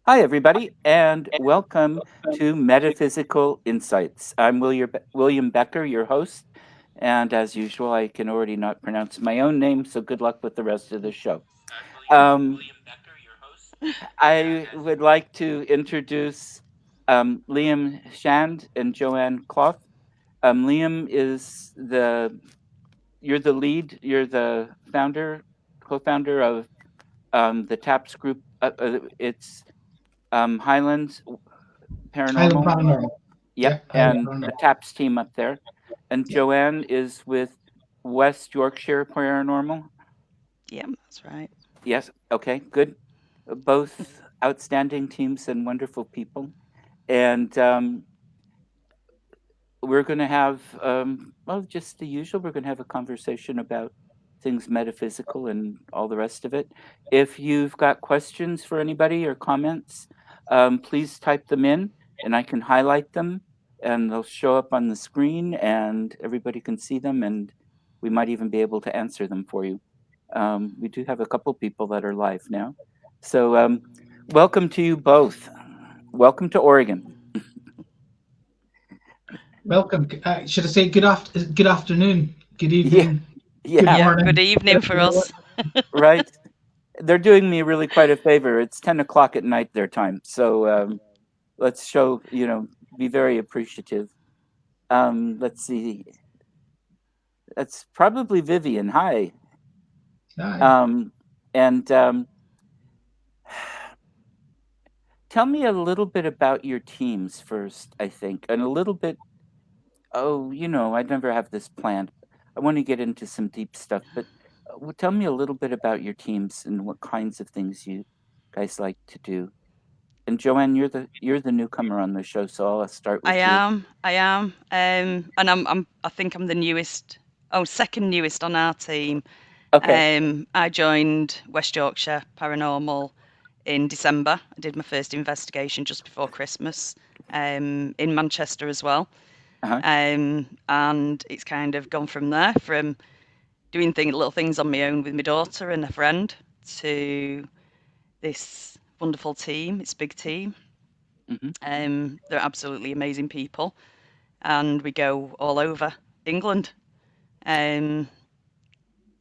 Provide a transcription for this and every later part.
Hi, everybody, and welcome to Metaphysical Insights. I'm William Becker, your host, and as usual, I can already not pronounce my own name, so good luck with the rest of the show. Um, I would like to introduce Liam Shand and Joanne Clough. Liam is you're the lead, you're the co-founder of the TAPS group. It's Highlands Highland Paranormal. Paranormal. Yep, Yep, Highland and the Paranormal. TAPS team up there. And Yep. Joanne is with West Yorkshire Paranormal. Yeah, that's right. Yes, okay, good. Both outstanding teams and wonderful people. And we're going to have, well, just the usual. We're going to have a conversation about things metaphysical and all the rest of it. If you've got questions for anybody or comments, please type them in and I can highlight them and they'll show up on the screen and everybody can see them and we might even be able to answer them for you. We do have a couple people that are live now. So, welcome to you both. Welcome to Oregon. Welcome. Should I say good afternoon, good Yeah, evening, good yeah, Yeah, good morning? evening for us. right. They're doing me really quite a favor. It's 10 o'clock at night their time, so let's show be very appreciative. Let's see. That's probably Vivian. Hi. Aye. Um, and tell me a little bit about your teams first. I think, and a little bit. Oh, I never have this planned. I want to get into some deep stuff, but tell me a little bit about your teams and what kinds of things you guys like to do. And Joanne, you're the newcomer on the show, so I'll start I with you. am, I am, and I think I'm the newest, second newest on our team. Okay. I joined West Yorkshire Paranormal in December. I did my first investigation just before Christmas, in Manchester as well. Uh-huh. And it's kind of gone from there, from doing little things on my own with my daughter and a friend, to this wonderful team. It's a big team. Hmm. They're absolutely amazing people, and we go all over England. Um,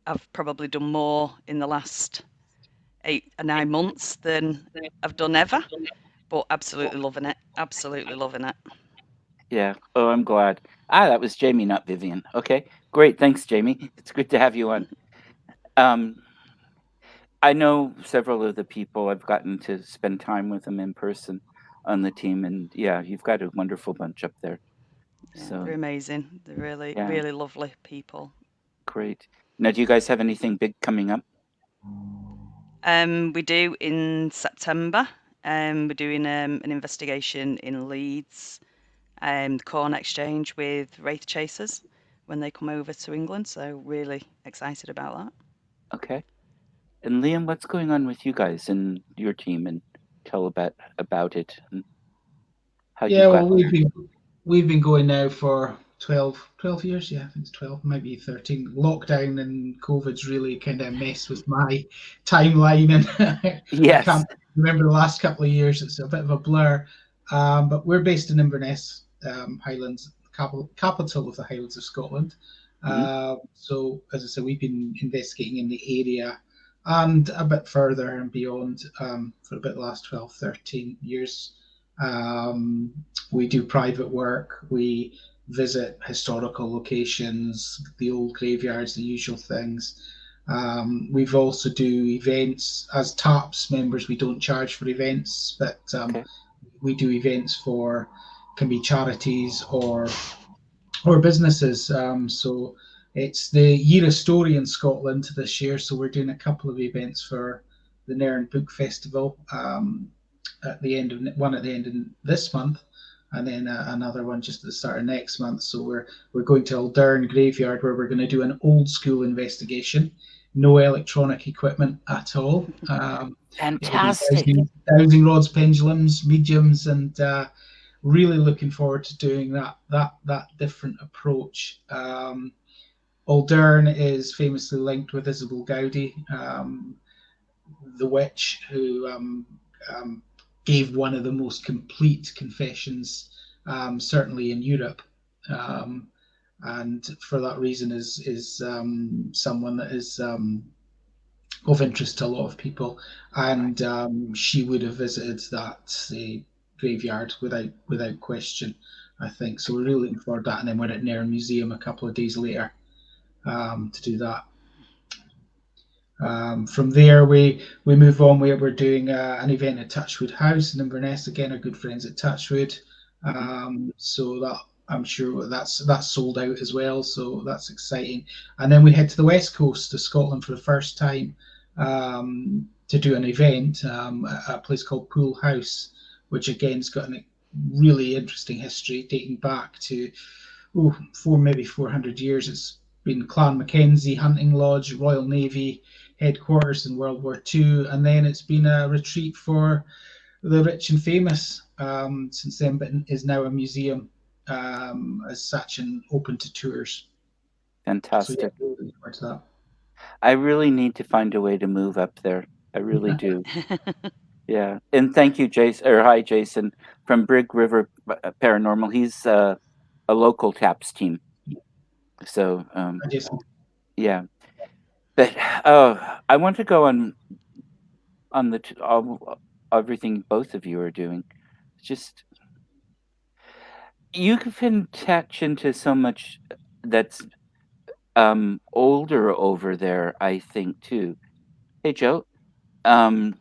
I've probably done more in the last 8 or 9 months than I've done ever, but absolutely loving it. Absolutely loving it. Yeah. Oh, I'm glad. That was Jamie, not Vivian. Okay. Great. Thanks, Jamie. It's good to have you on. Um, I know several of the people. I've gotten to spend time with them in person on the team, and yeah, you've got a wonderful bunch up there. Yeah, So they're amazing. They're really, yeah, really lovely people. great. Now, do you guys have anything big coming up? We do in September. We're doing an investigation in Leeds, the Corn Exchange with Wraith Chasers when they come over to England. So really excited about that. Okay. And Liam, what's going on with you guys and your team, and tell about it and how you Yeah, got well, there. we've been going now for 12 years. Yeah, I think it's 12, maybe 13. Lockdown and COVID's really kind of messed with my timeline, and I Yes. can't remember the last couple of years. It's a bit of a blur. But we're based in Inverness, Highlands, capital of the Highlands of Scotland. Hmm. So, as I said, we've been investigating in the area and a bit further and beyond for about the last 12, 13 years. Um, we do private work. We visit historical locations, the old graveyards, the usual things. We've also do events as TAPS members. We don't charge for events, but Okay. we do events for can be charities or businesses. So it's the Year of Story in Scotland this year. So we're doing a couple of events for the Nairn Book Festival at the end of one at the end of this month, and then another one just at the start of next month. So we're going to Aldern Graveyard where we're going to do an old school investigation. No electronic equipment at all. It'll be Fantastic. dowsing rods, pendulums, mediums, and really looking forward to doing that different approach. Aldern is famously linked with Isabel Gowdy, the witch who gave one of the most complete confessions, certainly in Europe. Um, and for that reason is someone that is of interest to a lot of people, Right. and she would have visited that graveyard without question, I think. So we're really looking forward to that, and then we're at Nairn Museum a couple of days later to do that. From there, we move on. We're doing an event at Touchwood House in Inverness. Again, our good friends at Touchwood. Hmm. So that I'm sure that's sold out as well. So that's exciting. And then we head to the west coast of Scotland for the first time to do an event at a place called Pool House, which again has got a really interesting history dating back to maybe 400 years. It's been Clan Mackenzie Hunting Lodge, Royal Navy headquarters in World War II, and then it's been a retreat for the rich and famous since then, but is now a museum as such and open to tours. So yeah, Fantastic. looking forward to that. I really need to find a way to move up there. I really do. Yeah. And thank you, Jason, or hi, Jason, from Brig River Paranormal. He's a local TAPS team. So, Jason. yeah. But I want to go on everything both of you are doing. Just you can touch into so much that's older over there, I think too. Hey, Joe. Um,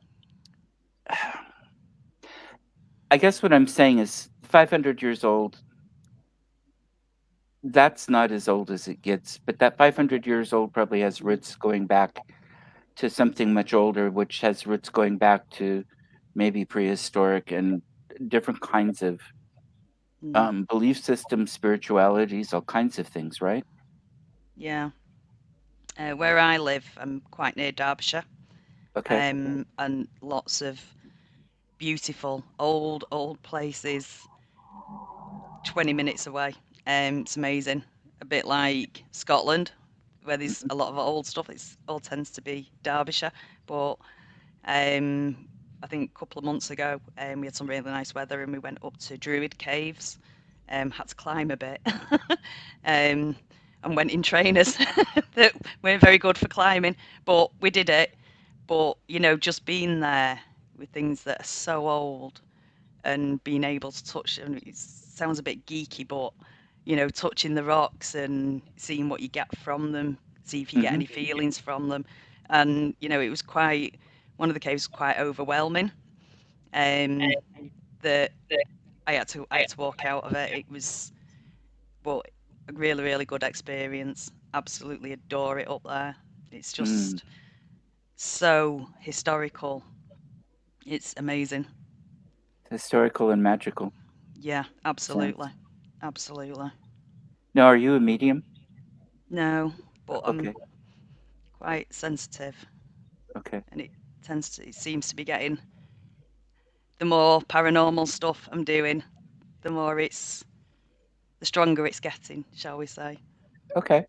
I guess what I'm saying is 500 years old. That's not as old as it gets, but that 500 years old probably has roots going back to something much older, which has roots going back to maybe prehistoric and different kinds of Mm, belief systems, spiritualities, all kinds of things, right? yeah. Where I live, I'm quite near Derbyshire, Okay. and lots of beautiful old places 20 minutes away. It's amazing. A bit like Scotland, where there's Hmm. a lot of old stuff. It's all tends to be Derbyshire, but um, I think a couple of months ago, we had some really nice weather and we went up to Druid Caves. Had to climb a bit, um, and went in trainers that weren't very good for climbing, but we did it. But just being there with things that are so old and being able to touch them, it sounds a bit geeky, but touching the rocks and seeing what you get from them, see if you get Hmm. any feelings from them. And it was quite one of the caves was quite overwhelming. Um, that I had to walk out of it. It was, but a really good experience. Absolutely adore it up there. It's Mm. just so historical. It's amazing. Historical and magical. Yeah, Sounds. absolutely, absolutely. Now, are you a medium? No, but I'm Okay. quite sensitive, Okay. and it seems to be getting, the more paranormal stuff I'm doing, the more the stronger it's getting, shall we say. Okay.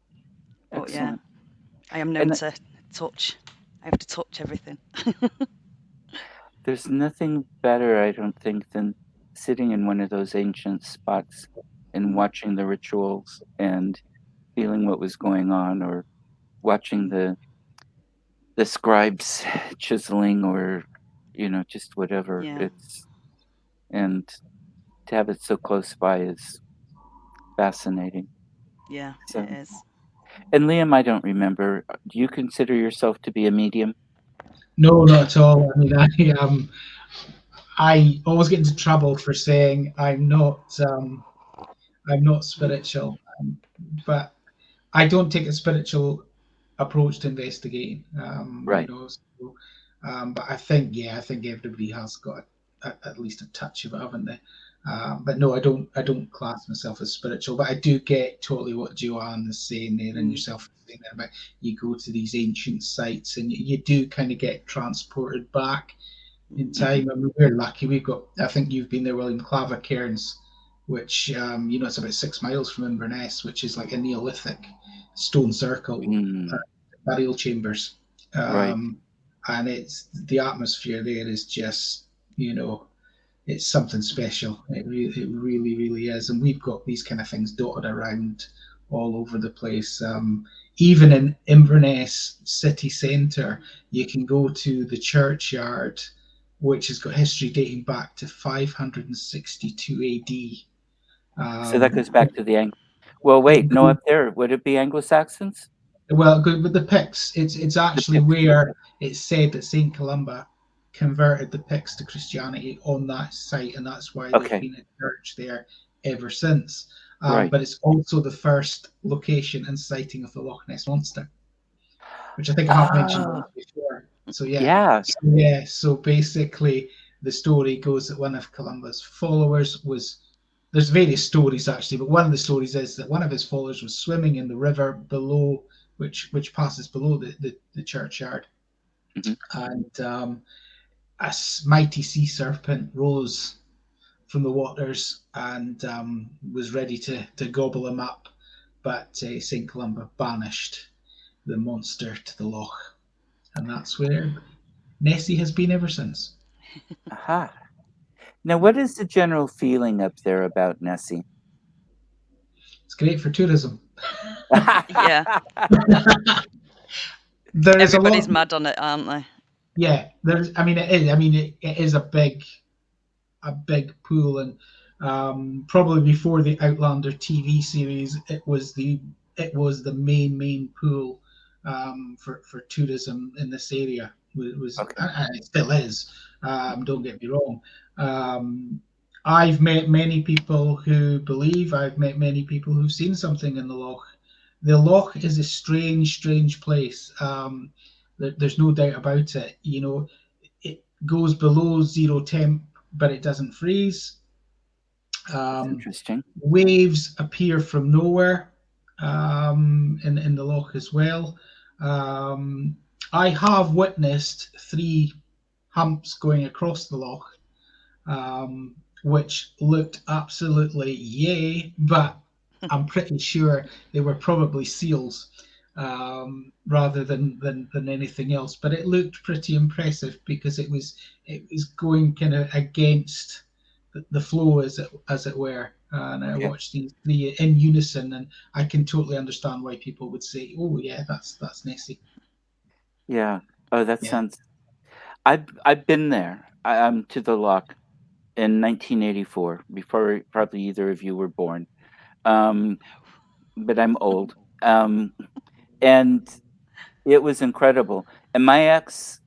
But yeah, Excellent. I am known And to touch. I have to touch everything. there's nothing better, I don't think, than sitting in one of those ancient spots and Mm, watching the rituals and feeling what was going on, or watching mm, the scribes chiseling, or just whatever. yeah, It's and to have it so close by is fascinating. yeah, it So, is. and Liam, I don't remember. Do you consider yourself to be a medium? No, not at all. I mean, I always get into trouble for saying I'm not spiritual, but I don't take a spiritual approach to investigating. Right. But I think everybody has got at least a touch of it, haven't they? But no, I don't class myself as spiritual. But I do get totally what Joanne is saying there, and Mm, yourself saying there about you go to these ancient sites and you do kind of get transported back in mm, Hmm. time. I mean, we're lucky. We've got. I think you've been there, William. Clough Cairns, which it's about 6 miles from Inverness, which is like a Neolithic stone circle uh, Mm, burial chambers, right. and it's the atmosphere there is just you know it's something special. It really, really is. And we've got these kind of things dotted around all over the place. Even in Inverness city centre, you can go to the churchyard, which has got history dating back to 562 AD. So that Um, goes back to the well, wait, no, up there, would it be Anglo-Saxons? well, good with the Picts. It's The actually Picts. where it's said that Saint Columba converted the Picts to Christianity on that site, and that's why there's Okay, been a church there ever since. right. But it's also the first location and sighting of the Loch Ness monster, which I think I have mentioned Oh, before. So yeah, yeah. so basically, the story goes that one of Columba's followers was. There's various stories actually, but one of the stories is that one of his followers was swimming in the river below, which passes below the churchyard, Mhm. and a mighty sea serpent rose from the waters and was ready to gobble him up, but St. Columba banished the monster to the loch, and that's where Nessie has been ever since. Aha. Now, what is the general feeling up there about Nessie? It's great for tourism. Yeah, There is a everybody's lot. mad on it, aren't they? Yeah, there's. I mean, it is. I mean, it is a big pool, and probably before the Outlander TV series, it was the main pool for tourism in this area. It was, Okay. and it still is. Don't get me wrong. Um, I've met many people who believe. I've met many people who've seen something in the loch. The loch is a strange place. There's no doubt about it. It goes below zero temp, but it doesn't freeze. That's Um, interesting. Waves appear from nowhere in the loch as well. Um, I have witnessed three humps going across the loch, which looked absolutely yay, but I'm pretty sure they were probably seals rather than anything else. But it looked pretty impressive because it was going kind of against the flow as it were. And I Okay. watched these three in unison, and I can totally understand why people would say, "Oh yeah, that's Nessie." Yeah. Oh, that Yeah. sounds. I've been there. To the lock in 1984, before probably either of you were born. Um, but I'm old. And it was incredible. And my ex,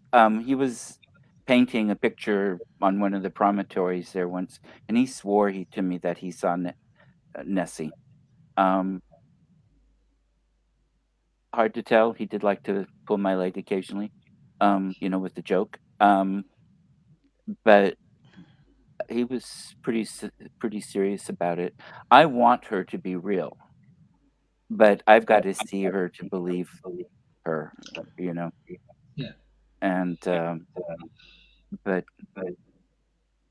he was painting a picture on one of the promontories there once, and he swore to me that he saw Nessie. Um, hard to tell. He did like to pull my leg occasionally, with the joke. But he was pretty serious about it. I want her to be real, but I've got to see her to believe her, you know. Yeah. And but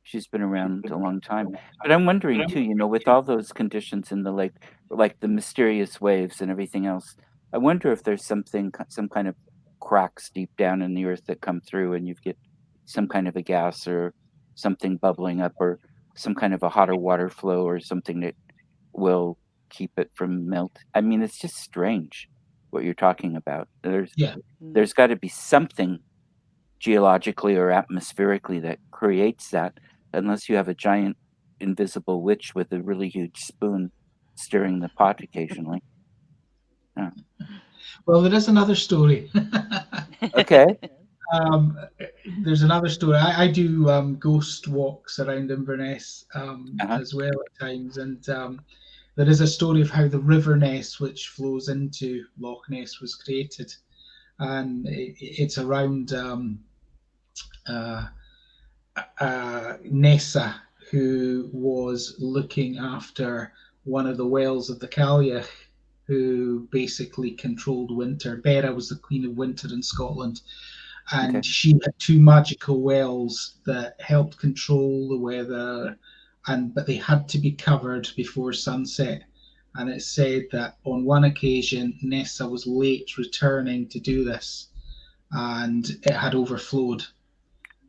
she's been around a long time. But I'm wondering too, with all those conditions in the lake, like the mysterious waves and everything else, I wonder if there's some kind of cracks deep down in the earth that come through and you get some kind of a gas or something bubbling up or some kind of a hotter water flow or something that will keep it from melt. I mean, it's just strange what you're talking about. Yeah. Mm. There's got to be something geologically or atmospherically that creates that, unless you have a giant invisible witch with a really huge spoon stirring the pot occasionally. Yeah. Well, there is another story. Okay. Um, there's another story. I do ghost walks around Inverness Uh-huh. as well at times, and there is a story of how the River Ness, which flows into Loch Ness, was created, and it's around uh, Nessa, who was looking after one of the wells of the Cailleach, who basically controlled winter. Bera was the Queen of Winter in Scotland, Okay. and she had two magical wells that helped control the weather, but they had to be covered before sunset. And it said that on one occasion Nessa was late returning to do this, and it had overflowed,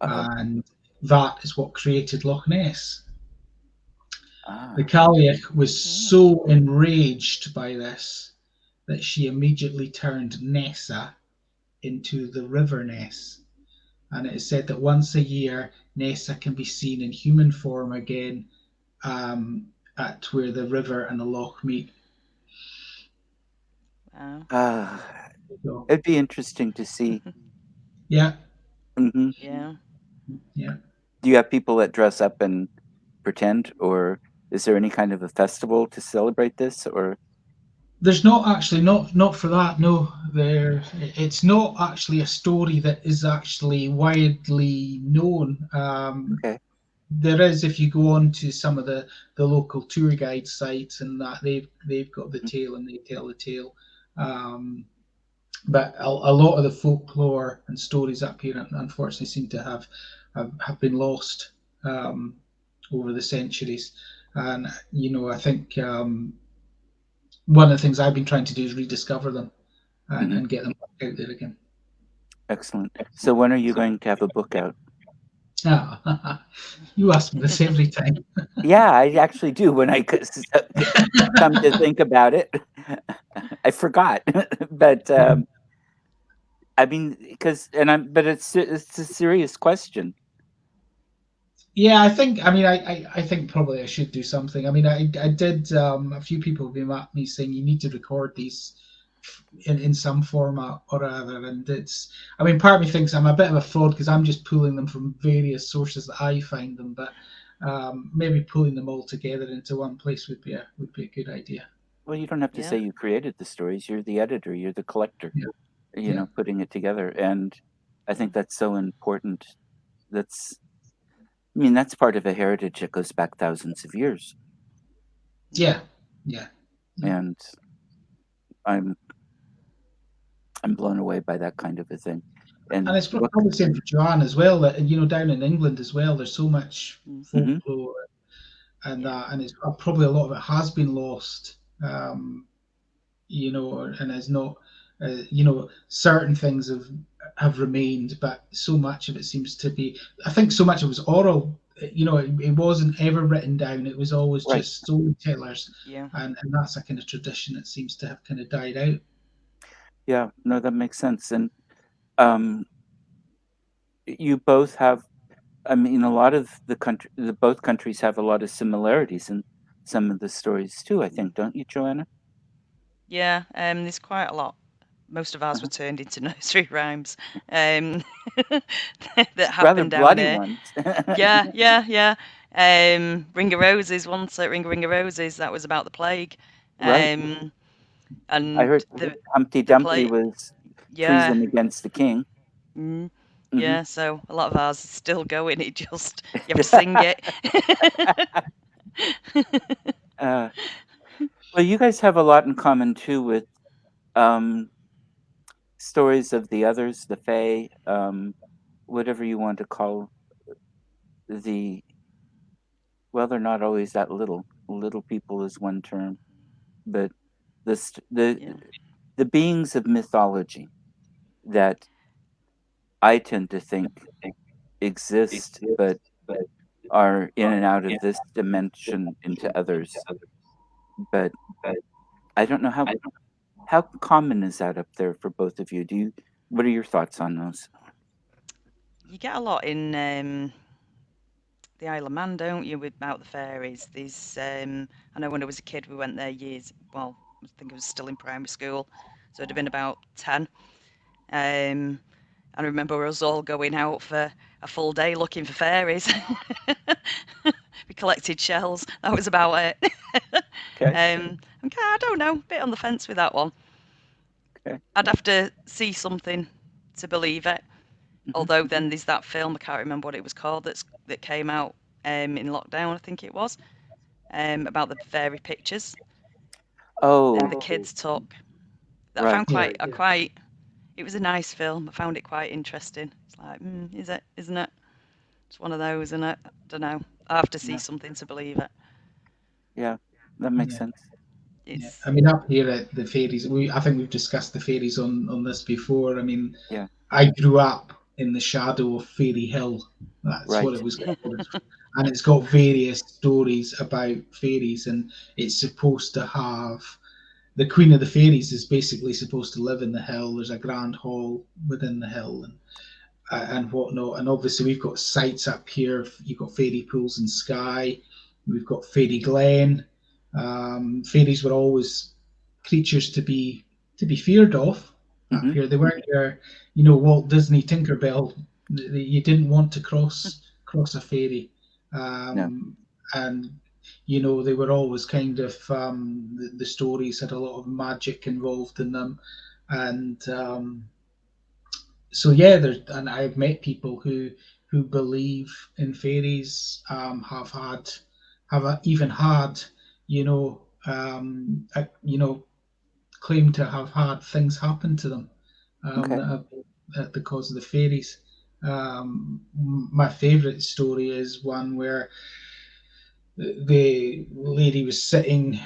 Uh-oh. and that is what created Loch Ness. The Ah. Cailleach was Mm. so enraged by this that she immediately turned Nessa into the River Ness. And it is said that once a year, Nessa can be seen in human form again, at where the river and the loch meet. Wow. Ah. So, It'd be interesting to see. yeah, Hmm. Yeah. yeah. Do you have people that dress up and pretend, or is there any kind of a festival to celebrate this? Or There's not actually not for that. No, there. It's not actually a story that is actually widely known. okay, There is, if you go on to some of the local tour guide sites and that, they've got the mhm, tale and they tell the tale. Um, but a lot of the folklore and stories up here, unfortunately, seem to have been lost, over the centuries. And I think, one of the things I've been trying to do is rediscover them and, mhm, and get them back out there again. excellent. So when are you going to have a book out? Ah, you ask me this every time. Yeah, I actually do. When I come to think about it, I forgot. But I mean, because but it's a serious question. Yeah, I think. I mean, I think probably I should do something. I mean, I did. A few people have been at me saying you need to record these in some format or other, and it's. I mean, part of me thinks I'm a bit of a fraud because I'm just pulling them from various sources that I find them, but maybe pulling them all together into one place would be a good idea. Well, you don't have to Yeah. say you created the stories. You're the editor. You're the collector. Yeah, yeah, Putting it together, and I Yeah. think that's so important. That's I mean, that's part of a heritage that goes back thousands of years, yeah, yeah, yeah. and I'm I'm blown away by that kind of a thing. And And it's what? probably the same for Joanne as well. That down in England as well, there's so much Mm. Hmm. folklore and Yeah. that, and it's probably a lot of it has been lost. And has not, certain things have remained, but so much of it seems to be. I think so much of it was oral. It wasn't ever written down. It was always Right? just storytellers, Yeah. and that's a kind of tradition that seems to have kind of died out. Yeah. No, that makes sense. And um, you both have. I mean, a lot of both countries have a lot of similarities in some of the stories too. I think, don't you, Joanna? Yeah. There's quite a lot. Most of ours were Uh-huh. turned into nursery rhymes, um, that Rather happened down bloody here. ones. Yeah, yeah, yeah. Ring of Roses once at Ring of Roses, that was about the plague. Right. Um, I and heard Humpty the Dumpty plague, was yeah, treason against the king. mm, Hmm. yeah. So a lot of ours is still going. It just you have to sing it. uh, well, you guys have a lot in common too with um, stories of the others, the Fae, whatever you want to call the. Well, they're not always that little. Little people is one term, but the st- Yeah, the beings of mythology that I tend to think exist, but are in and out of this dimension into others. But I don't know how common is that up there for both of you? What are your thoughts on those? you get a lot in the Isle of Man, don't you, with about the fairies? There's I know when I was a kid, we went there years. Well, I think I was still in primary school, so it'd have been about 10. Um, I remember us all going out for a full day looking for fairies. We collected shells. That was about it. Okay, Okay, I don't know, bit on the fence with that one. okay. I'd have to see something to believe it. Hmm. Although then there's that film, I can't remember what it was called, that came out in lockdown, I think it was, about the fairy pictures that the Oh, kids took. That I found right. Yeah, quite. It was a nice film. I found it quite interesting. It's like, is it? Isn't it? It's one of those, isn't it? I don't know. I have to see Yeah, something to believe it. yeah, that makes yeah. sense. Yeah, It's I mean, up here at the fairies, I think we've discussed the fairies on this before. I mean, Yeah. I grew up. in the shadow of Fairy Hill. That's what Right. it was called. And it's got various stories about fairies, and it's supposed to have the Queen of the Fairies is basically supposed to live in the hill. There's a grand hall within the hill, and whatnot. And obviously, we've got sites up here. You've got Fairy Pools in Skye. We've got Fairy Glen. Fairies were always creatures to be feared of up Hmm. here. They weren't your, Walt Disney Tinkerbell. You didn't want to cross a fairy, No. and they were always kind of the stories had a lot of magic involved in them, and so yeah, and I've met people who believe in fairies, even had, claim to have had things happen to them, Okay. that have because of the fairies. My favourite story is one where the lady was sitting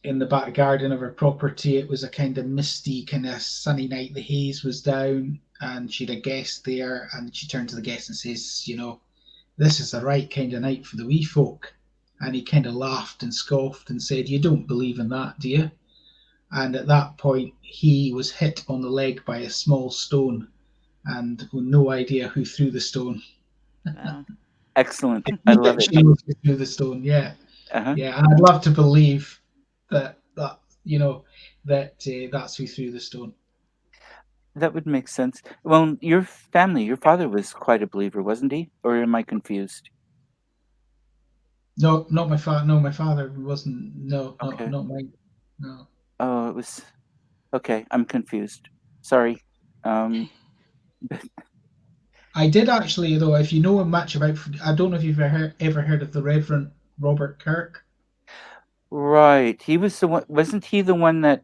in the back garden of her property. It was a kind of misty, kind of sunny night. The haze was down, and she had a guest there. And she turned to the guest and says, "This is the right kind of night for the wee folk." And he kind of laughed and scoffed and said, "You don't believe in that, do you?" And at that point, he was hit on the leg by a small stone, and with no idea who threw the stone. Wow. Excellent. I She love it. knows who threw the stone. Yeah, Uh-huh. yeah. And I'd love to believe that that's who threw the stone. That would make sense. Well, your family, your father was quite a believer, wasn't he? Or am I confused? No, not my father. No, my father wasn't. No, Okay. not mine. No. Oh, it was okay. I'm confused. Sorry. Um, I did actually, though. If you know much about, I don't know if you've ever heard of the Reverend Robert Kirk. right. He was the one. Wasn't he the one that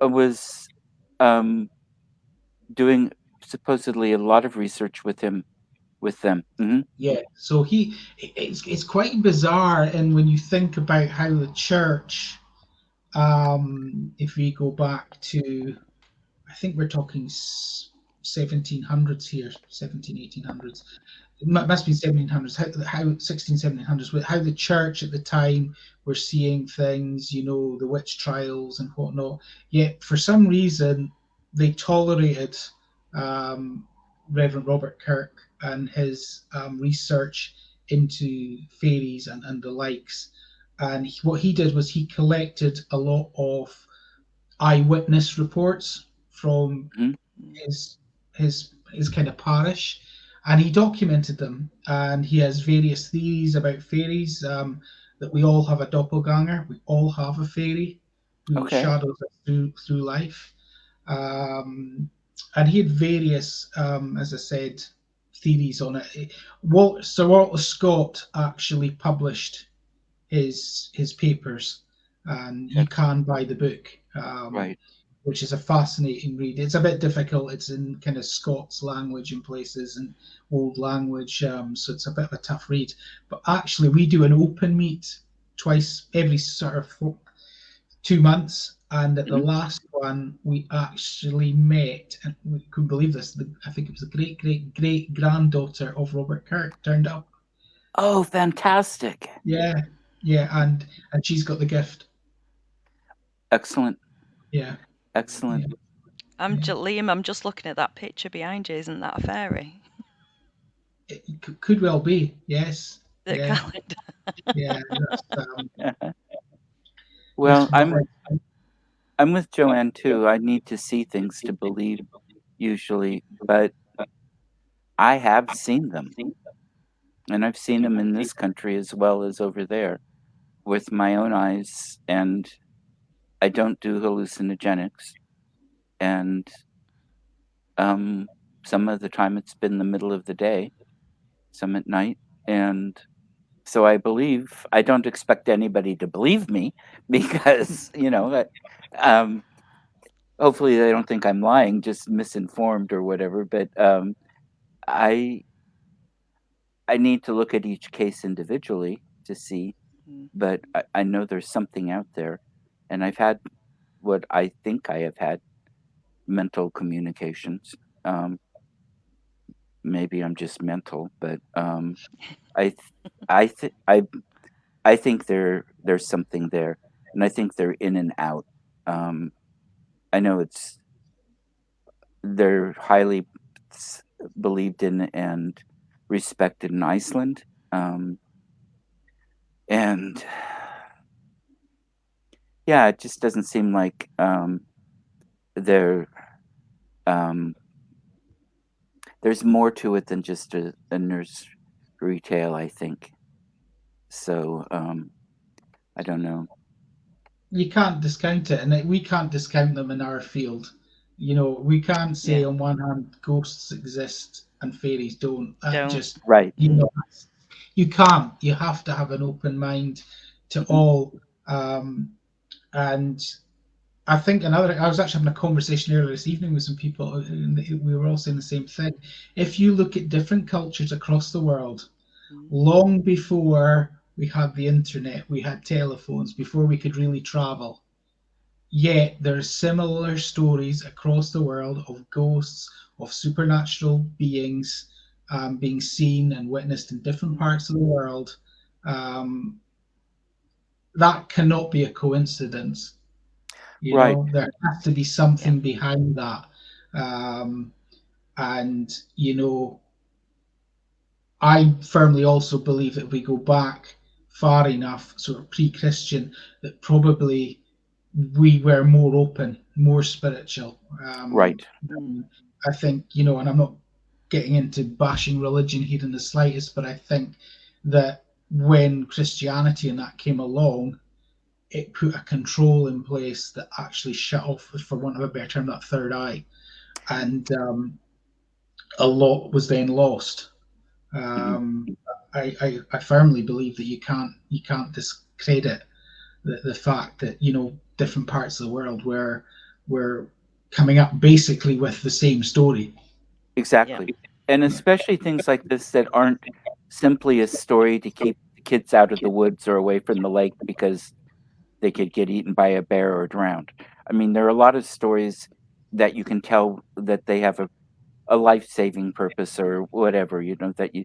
was um doing supposedly a lot of research with them? Hmm. Yeah. So it's quite bizarre, and when you think about how the church, if we go back to, I think we're talking 1700s here, 17, 1800s. It must be 1700s, how 16, 1700s, how the church at the time were seeing things, the witch trials and whatnot. Yet for some reason, they tolerated um, Reverend Robert Kirk and his research into fairies and the likes. And what he did was he collected a lot of eyewitness reports from Hmm. Mm. his kind of parish, and he documented them. And he has various theories about fairies. That we all have a doppelganger. We all have a fairy who Okay. shadows us through life. Um, and he had various, as I said, theories on it. Sir Walter Scott actually published his papers, and you Okay. can buy the book. Right. Which is a fascinating read. It's a bit difficult. It's in kind of Scots language in places and old language, so it's a bit of a tough read. But actually, we do an open meet twice every sort of 2 months, and at the Hmm. last one, we actually met, and we couldn't believe this. I think it was the great great great granddaughter of Robert Kirk turned up. Oh, fantastic. Yeah, yeah, and she's got the gift. Excellent. Yeah, Excellent. yeah, yeah. Liam, I'm just looking at that picture behind you. Isn't that a fairy? It could well be. Yes, The yeah. calendar. Yeah, Well, that's what I, I'm with Joanne too. I need to see things to believe usually, but I have seen them, and I've seen them in this country as well as over there with my own eyes, and I don't do hallucinogenics, and um some of the time it's been the middle of the day, some at night, and so I don't expect anybody to believe me because, hopefully they don't think I'm lying, just misinformed or whatever, but I I need to look at each case individually to see, Mm. but I know there's something out there, and I've had what I think I have had mental communications. Um, maybe I'm just mental, but I th- I th- I think there's something there, and I think they're in and out. Um, I know they're highly believed in and respected in Iceland, and yeah, it just doesn't seem like they're um, there's more to it than just a nurse retail. I think so. I don't know. You can't discount it, and we can't discount them in our field. We can't say Yeah. on one hand ghosts exist and fairies don't. That Don't. just, Right. you know, you can't. You have to have an open mind to Hmm. all. Um, and I think I was actually having a conversation earlier this evening with some people, and we were all saying the same thing. If you look at different cultures across the world, Mm. long before we had the internet, we had telephones, before we could really travel. Yet there's similar stories across the world of ghosts, of supernatural beings being seen and witnessed in different Mm. parts of the world. Um, that cannot be a coincidence. Right. There has to be Yeah. something behind that. Um, and, I firmly also believe that if we go back far enough, sort of pre Christian, that probably we were more open, more spiritual. Right. Mm. I think, and I'm not getting into bashing religion here in the slightest, but I think that when Christianity and that came along, it put a control in place that actually shut off, for want of a better term, that third eye. And a lot was then lost. Hmm. I firmly believe that you can't discredit the fact that different parts of the world were coming up basically with the same story. Yeah. Exactly. And Yeah. especially things like this that aren't simply a story to keep the kids out of the woods or away from the lake because they could get eaten by a bear or drowned. I mean, there are a lot of stories that you can tell that they have a life saving purpose or whatever, that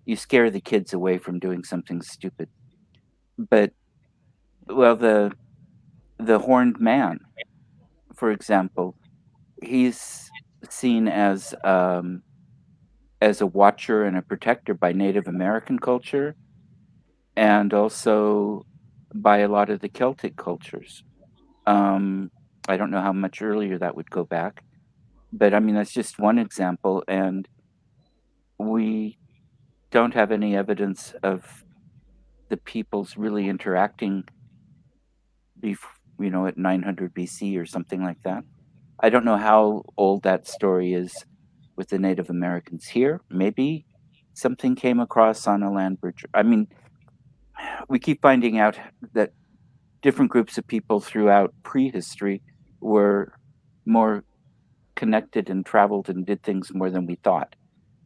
you scare the kids away from doing something stupid. But well, the horned man, for example, he's seen as a watcher and a protector by Native American culture and also by a lot of the Celtic cultures. Um, I don't know how much earlier that would go back, but I mean, that's just one example. And we don't have any evidence of the peoples really interacting at 900 BC or something like that. I don't know how old that story is with the Native Americans here. Maybe something came across on a land bridge. I mean, we keep finding out that different groups of people throughout prehistory were more connected and traveled and did things more than we thought.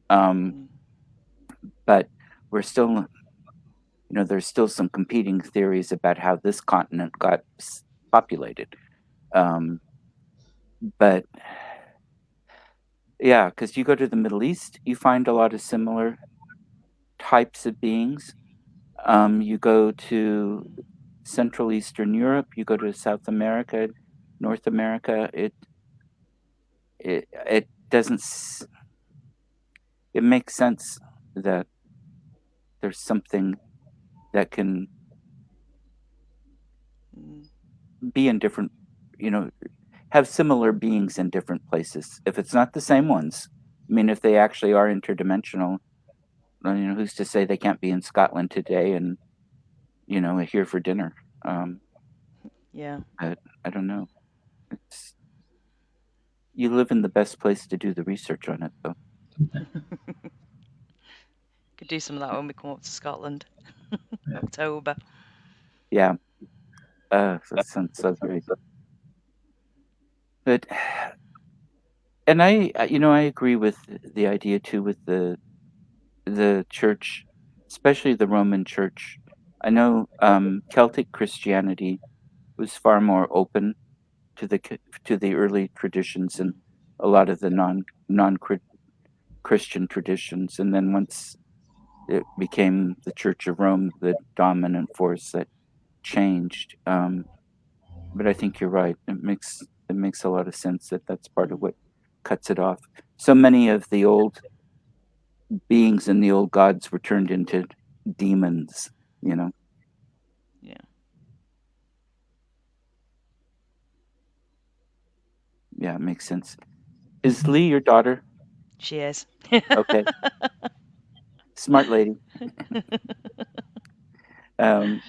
Um, Mm. but we're still, there's still some competing theories about how this continent got populated. Um, but yeah, because you go to the Middle East, you find a lot of similar types of beings. You go to Central Eastern Europe, you go to South America, North America. It doesn't. It makes sense that there's something that can Mm. be in different, you know, have similar beings in different places. If it's not the same ones, I mean, if they actually are interdimensional, well, who's to say they can't be in Scotland today and here for dinner? Um, Yeah. but I don't know. It's You live in the best place to do the research on it, though. Could do some of that when we come up to Scotland. October. Yeah, that sounds so great. But and I agree with the idea too with the church, especially the Roman Church. I know Celtic Christianity was far more open to the early traditions and a lot of the non Christian traditions, and then once it became the Church of Rome, the dominant force that changed. But I think you're right. It makes a lot of sense that that's part of Mm. what cuts it off. So many of the old beings and the old gods were turned into demons. You know. Yeah. Yeah, it makes sense. Is Lee your daughter? She is. Okay, smart lady. Um,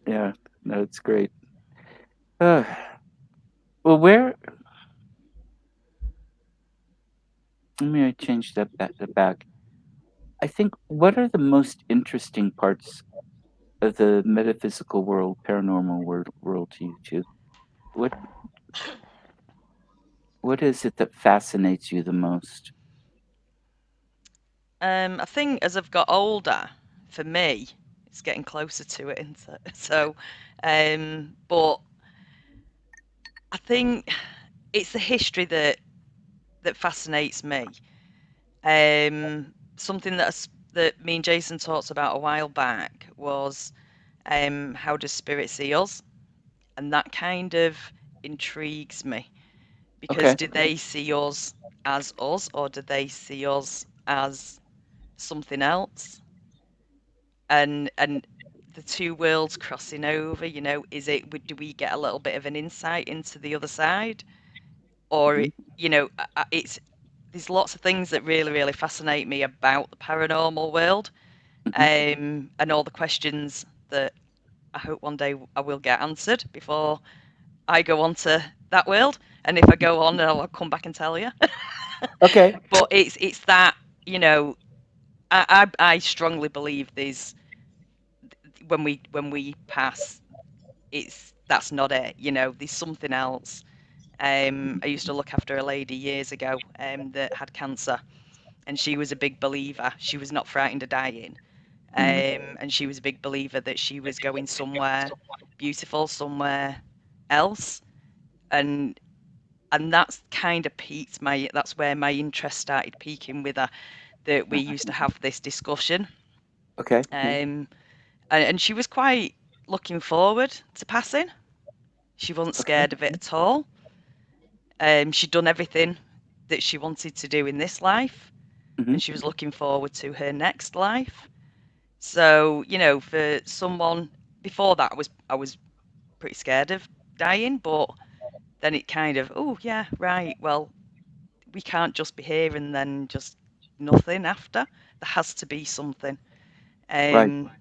yeah, no, it's great. Uh, well, where? Let me change that back. I think what are the most interesting parts of the metaphysical world, paranormal world to you too? What what is it that fascinates you the most? I think as I've got older, for me, it's getting closer to it, isn't it? So, but I think it's the history that fascinates me. Something that me and Jason talked about a while back was how does spirit see us, and that kind of intrigues me because Okay. do they see us, or do they see us as something else? And the two worlds crossing over, do we get a little bit of an insight into the other side, or Hmm. it's there's lots of things that really really fascinate me about the paranormal world, Hmm. and all the questions that I hope one day I will get answered before I go on to that world. And if I go on, I'll come back and tell you. Okay. But it's that, you know, I strongly believe there's when we pass, it's that's not it. There's something else. I used to look after a lady years ago that had cancer, and she was a big believer. She was not frightened of dying, Mm. and she was a big believer that she was going somewhere beautiful, somewhere else, and that's kind of piqued my. That's where my interest started peaking with her. That we used to have this discussion, Okay. Yeah. and she was quite looking forward to passing. She wasn't Okay. scared of it at all. She'd done everything that she wanted to do in this life, Hmm. and she was looking forward to her next life. So, for someone before that, I was pretty scared of dying, but then it kind of, oh yeah, right. Well, we can't just be here and then just nothing after. There has to be something. Right. Um,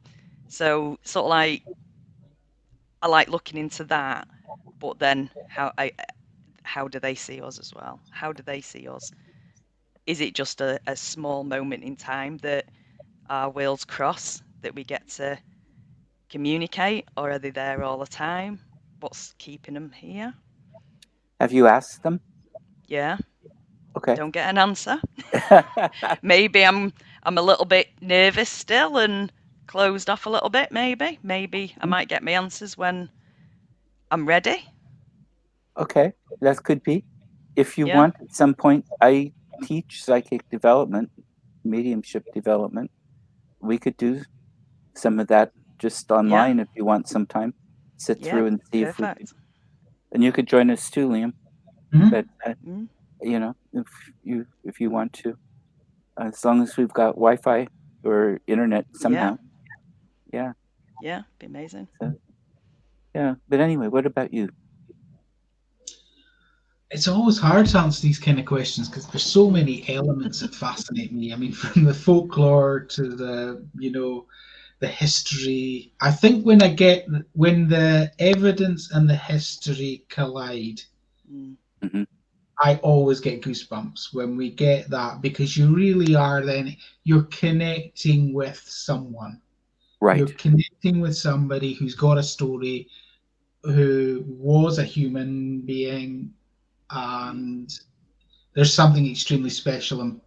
so sort of like I like looking into that, but then how do they see us as well? How do they see us? Is it just a small moment in time that our worlds cross that we get to communicate, or are they there all the time? What's keeping them here? Have you asked them? Yeah, Okay. don't get an answer. Maybe I'm a little bit nervous still and closed off a little bit. Maybe I might get my answers when I'm ready. Okay. That could be. If you Yeah, want, at some point, I teach psychic development, mediumship development. We could do some of that just yeah, online if you want sometime. Sit yeah. through and see if we could, Perfect. and you could join us too, Liam. Mhm. But Mm, if you want to, as long as we've got Wi-Fi or internet yeah, somehow. Yeah. yeah. Be amazing. So, yeah. But anyway, what about you? It's always hard to answer these kind of questions because there's so Mm, many elements that fascinate me. I mean, from the folklore to the history. I think when the evidence and the history collide, mm, Hmm. I always get goosebumps when we get that because you really are you're connecting with someone. Right. You're connecting with somebody who's got a story, who was a human being, mm, and there's something extremely special, and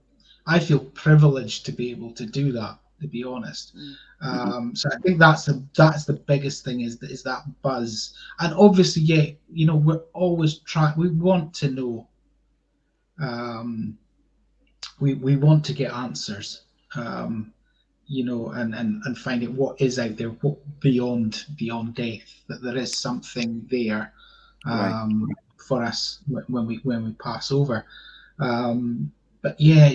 I feel privileged to be able to do that. To be honest, mm, Hmm. so I think that's the biggest thing is that buzz, and obviously, yeah, we're always trying. We want to know um, we want to get answers, um, and find out what is out there, what beyond death, that there is something there, Right. for us when we pass over. But yeah,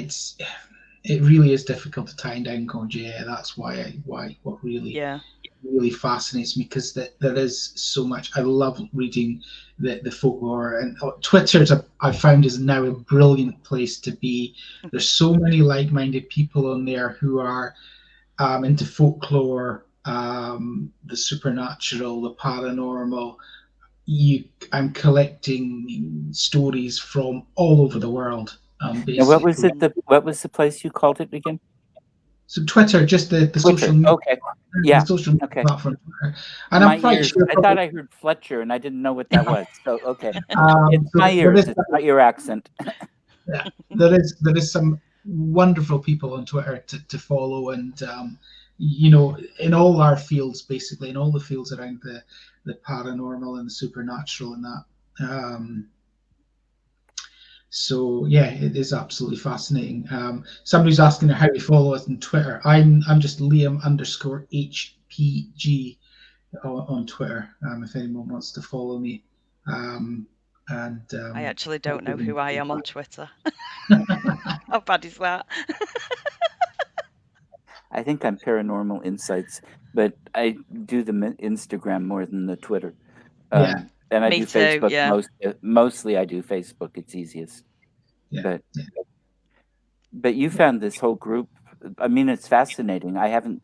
it really is difficult to tie down, going, yeah, that's why what Yeah. really fascinates me, because that there is so much. I love reading the folklore, and Twitter's I found is now a brilliant place to be. There's so many like-minded people on there who are into folklore, the supernatural, the paranormal. I'm collecting stories from all over the world, Now, basically. what was the place you called it again? So Twitter, just the social Twitter. media, Okay. the Yeah. social media Okay. platform, Twitter. And I'm My quite ears. sure I thought probably, I heard Fletcher, and I didn't know what that was. So, okay. It's so my there ears. is, It's not your accent. yeah, there is some wonderful people on Twitter to follow, and in all our fields, basically in all the fields around the paranormal and the supernatural and that. So yeah, it is absolutely fascinating. Somebody's asking how we follow us on Twitter. I'm just Liam_HPG on Twitter. If anyone wants to follow me, and I actually I'll don't know give them who I am on Twitter. How bad is that? I think I'm Paranormal Insights, but I do the Instagram more than the Twitter. yeah, And I Me do too. Facebook Yeah. mostly I do Facebook. It's easiest. yeah, But yeah, you yeah. found this whole group. I mean, it's fascinating. I haven't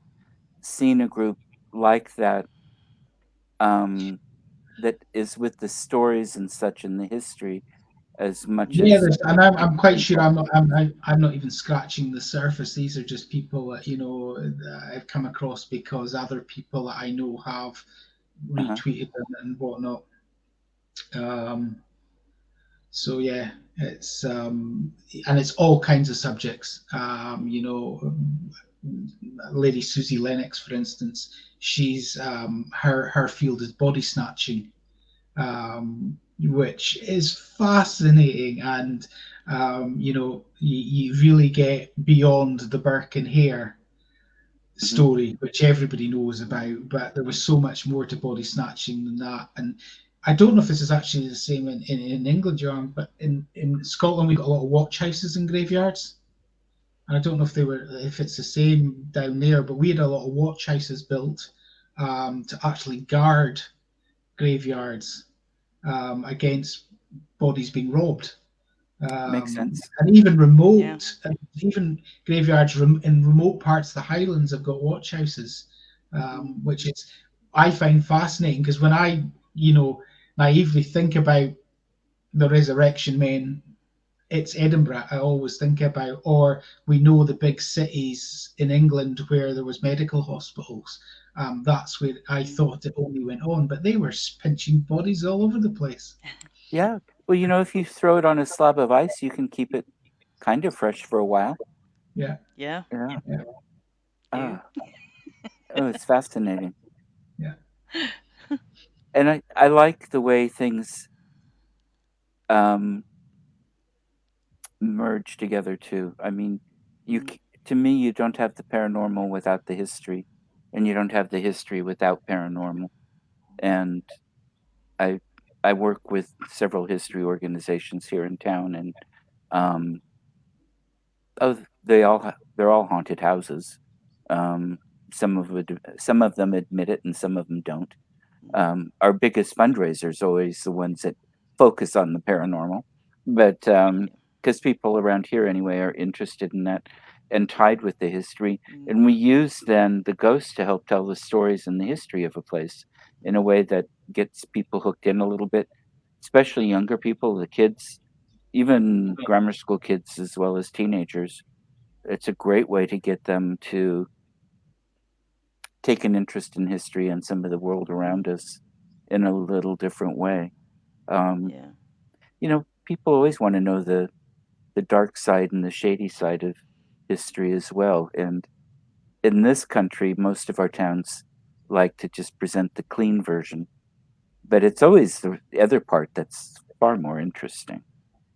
seen a group like that, um, that is with the stories and such in the history as much Yeah, as and I'm quite in sure folklore. I'm not even scratching the surface. These are just people that that I've come across because other people that I know have Uh-huh. retweeted them and whatnot. Um, so yeah, it's and it's all kinds of subjects. Lady Susie Lennox, for instance, she's her field is body snatching, which is fascinating. And you really get beyond the Burke and Hare Hmm. story, which everybody knows about, but there was so much more to body snatching than that. And I don't know if this is actually the same in England, Joanne, but in Scotland we got a lot of watch houses and graveyards. And I don't know if it's the same down there, but we had a lot of watch houses built to actually guard graveyards against bodies being robbed. Makes sense. And Yeah. even graveyards in remote parts of the Highlands have got watch houses, Mm. which is I find fascinating, because when I, naively think about the resurrection men, it's Edinburgh I always think about, or we know the big cities in England where there was medical hospitals. That's where I Mm. thought it only went on, but they were pinching bodies all over the place. Yeah. Well, if you throw it on a slab of ice, you can keep it kind of fresh for a while. Yeah, Yeah. Yeah. yeah, Do. Ah. Oh, it's fascinating. yeah. And I like the way things um merge together too. I mean, Mm. to me, you don't have the paranormal without the history, and you don't have the history without paranormal. And I I work with several history organizations here in town, and um, they're all haunted houses. Um, some of them admit it, and some of them don't. Mm. Our biggest fundraisers are always the ones that focus on the paranormal, but Yeah. because people around here anyway are interested in that and tied with the history, Mm. and we use then the ghosts to help tell the stories and the history of a place in a way that gets people hooked in a little bit, especially younger people, the kids, even grammar school kids as well as teenagers. It's a great way to get them to take an interest in history and some of the world Mm. around us in a little different way. Um, Yeah. People always want to know the dark side and the shady side of history as well. And in this country, most of our towns like to just present the clean version, but it's always the other part that's far more interesting.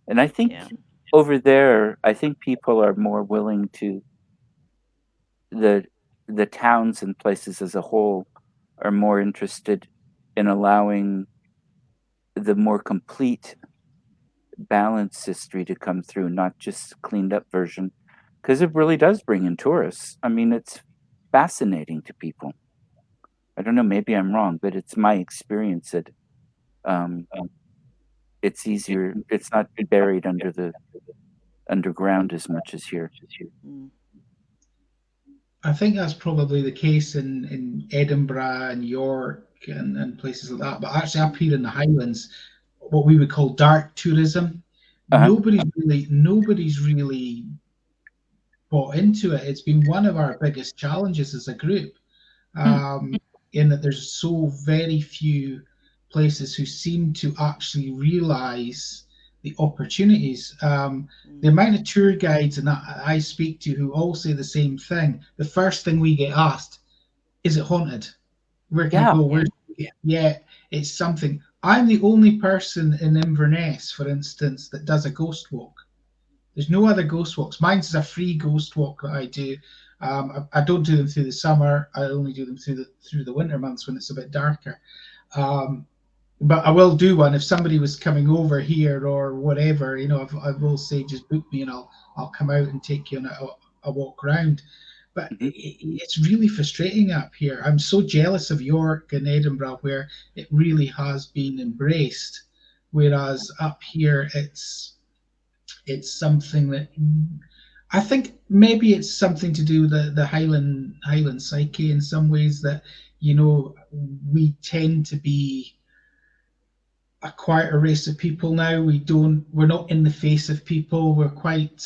And I think Yeah. over there, I think people are more willing to the the towns and places as a whole are more interested in allowing the more complete balanced history to come through, not just a cleaned up version, because it really does bring in tourists. I mean, it's fascinating to people. I don't know, maybe I'm wrong, but it's my experience that um, it's easier. It's not buried under the underground as much as here. Mm. I think that's probably the case in Edinburgh and York and places like that. But actually, up here in the Highlands, what we would call dark tourism, Uh huh. nobody's really bought into it. It's been one of our biggest challenges as a group, Hmm. um, in that there's so very few places who seem to actually realize the opportunities. The Mm. amount of tour guides and I speak to who all say the same thing. The first thing we get asked, is it haunted? Where can I Yeah. go? Yeah. Yeah, it's something. I'm the only person in Inverness, for instance, that does a ghost walk. There's no other ghost walks. Mine's is a free ghost walk that I do. I don't do them through the summer. I only do them through the winter months when it's a bit darker. Um, but I will do one if somebody was coming over here or whatever. I will say just book me and I'll come out and take you on a walk around. But Hmm. it's really frustrating up here. I'm so jealous of York and Edinburgh where it really has been embraced, whereas up here it's something that I think maybe it's something to do with the Highland psyche in some ways that we tend to be a quieter race of people now. We're not in the face of people. We're quite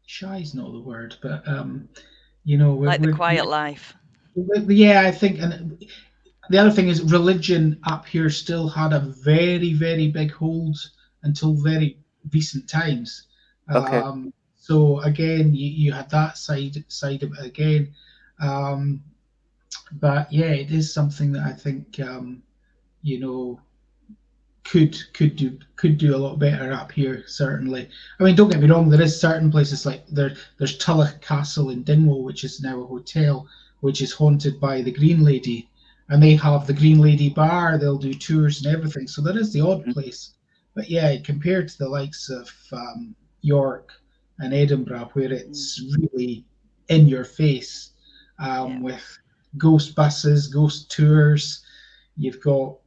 shy is not the word, but Like the quiet life. yeah, I think, and the other thing is religion up here still had a very, very big hold until very recent times. Okay. So again, you had that side of it again. Um, but yeah, it is something that I think you know could do a lot better up here. Certainly, I mean, don't get me wrong. There is certain places like there's Tulloch Castle in Dingwall, which is now a hotel, which is haunted by the Green Lady, and they have the Green Lady bar. They'll do tours and everything. So there is the odd Mhm. place, but yeah, compared to the likes of York and Edinburgh, where Mm. it's really in your face, Yeah. with ghost buses, ghost tours. You've got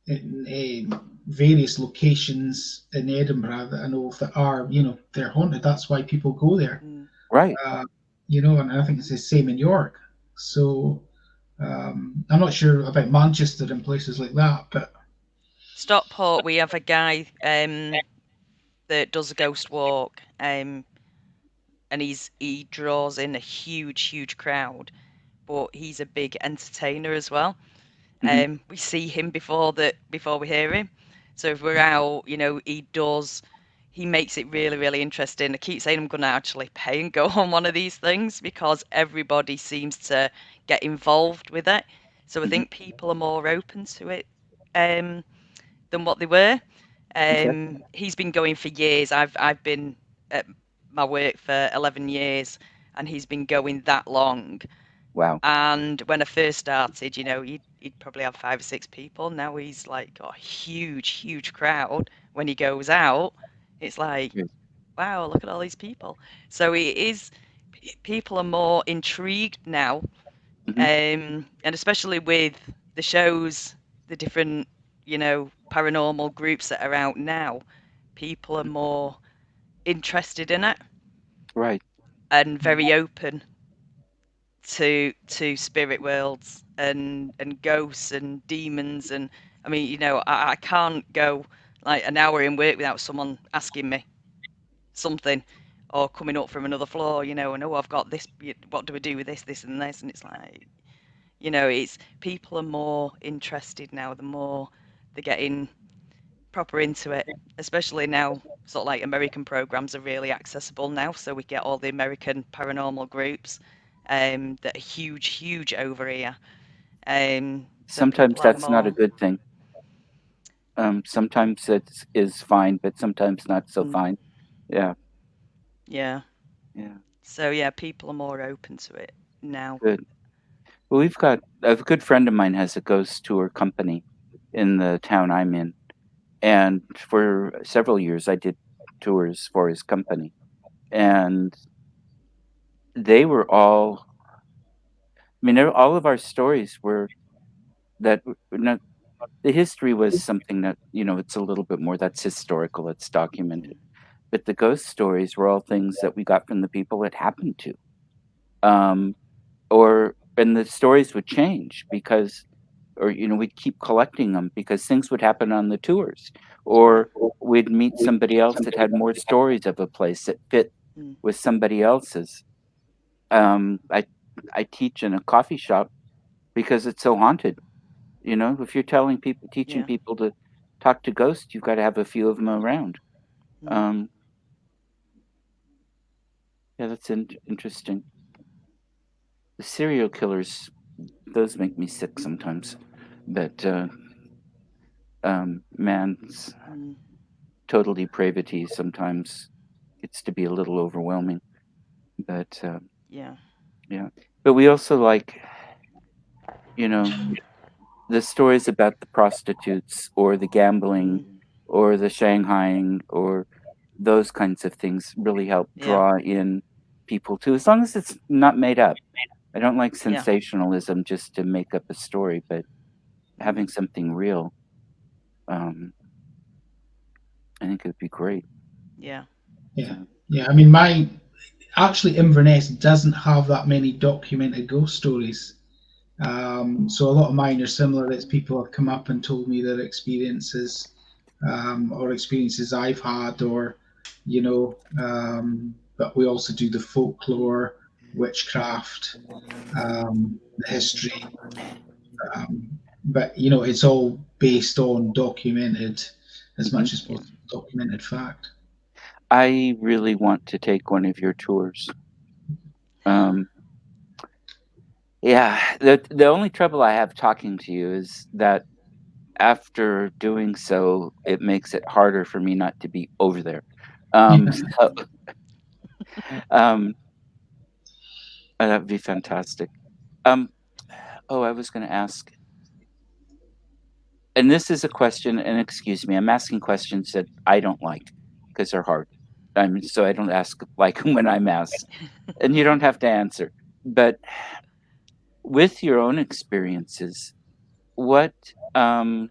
in various locations in Edinburgh that I know of that are, they're haunted. That's why people go there. Mm. Right. Uh, and I think it's the same in York. So I'm not sure about Manchester and places like that, but Stockport, we have a guy that does a ghost walk, and he draws in a huge crowd, but he's a big entertainer as well. Hmm. We see him before we hear him. So if we're out, he makes it really interesting. I keep saying I'm going to actually pay and go on one of these things because everybody seems to get involved with it. So I Hmm. think people are more open to it um, than what they were. Okay. He's been going for years. I've been at my work for 11 years, and he's been going that long. Wow. And when I first started, he'd probably have 5 or 6 people. Now he's like got a huge crowd. When he goes out, it's like, Yes. wow, look at all these people. So it is, people are more intrigued now, Hmm. and especially with the shows, the different, paranormal groups that are out now, people are more interested in it Right. and very open to spirit worlds and ghosts and demons. And I mean, I can't go like an hour in work without someone asking me something or coming up from another floor, and oh, I've got this, what do we do with this and this? And it's like, it's people are more interested now, the more they're getting proper into it, especially now. Sort of like American programs are really accessible now, so we get all the American paranormal groups that are huge over here. So Sometimes people are that's not a more. good thing. Sometimes it is fine, but sometimes not so Mm. fine. Yeah, Yeah. yeah, So yeah, people are more open to it now. good. Well, we've got a good friend of mine has a ghost tour company in the town I'm in, and for several years I did tours for his company, and they were all. I mean, all of our stories were that. Not, the history was something that it's a little bit more that's historical. It's documented, Mm. but the ghost stories were all things that we got from the people it happened to. Um, or and the stories would change because or we'd keep collecting them because things would happen on the tours, Yeah. or we'd meet somebody else that had more stories of a place that fit Mm. with somebody else's. I teach in a coffee shop because it's so haunted. If you're teaching Yeah. people to talk to ghosts, you've got to have a few of them around. Mm. um yeah, that's interesting. The serial killers, those make me sick sometimes, but man's Mm. total depravity sometimes gets to be a little overwhelming. But Yeah. yeah, but we also like you know the stories about the prostitutes or the gambling Mm. or the shanghaiing or those kinds of things really help Yeah. draw in people too, as long as it's not made up. I don't like Yeah. sensationalism just to make up a story, but Mm. having something real, um, I think it would be great. Yeah. Yeah, So, yeah. I mean, my actually Inverness doesn't have that many documented ghost stories. So a lot of mine are similar. It's people have come up and told me their experiences, or experiences I've had, or you know. But we also do the folklore, witchcraft, the history. But it's all based on documented, as mhm. much as possible, documented fact. I really want to take one of your tours. Um, yeah, the only trouble I have talking to you is that after doing so, it makes it harder for me not to be over there. So, um, that'd be fantastic. Um, oh, I was going to ask, and this is a question, and excuse me, I'm asking questions that I don't like because they're hard. So I don't ask like 'em when I'm asked, and you don't have to answer. But with your own experiences, what um,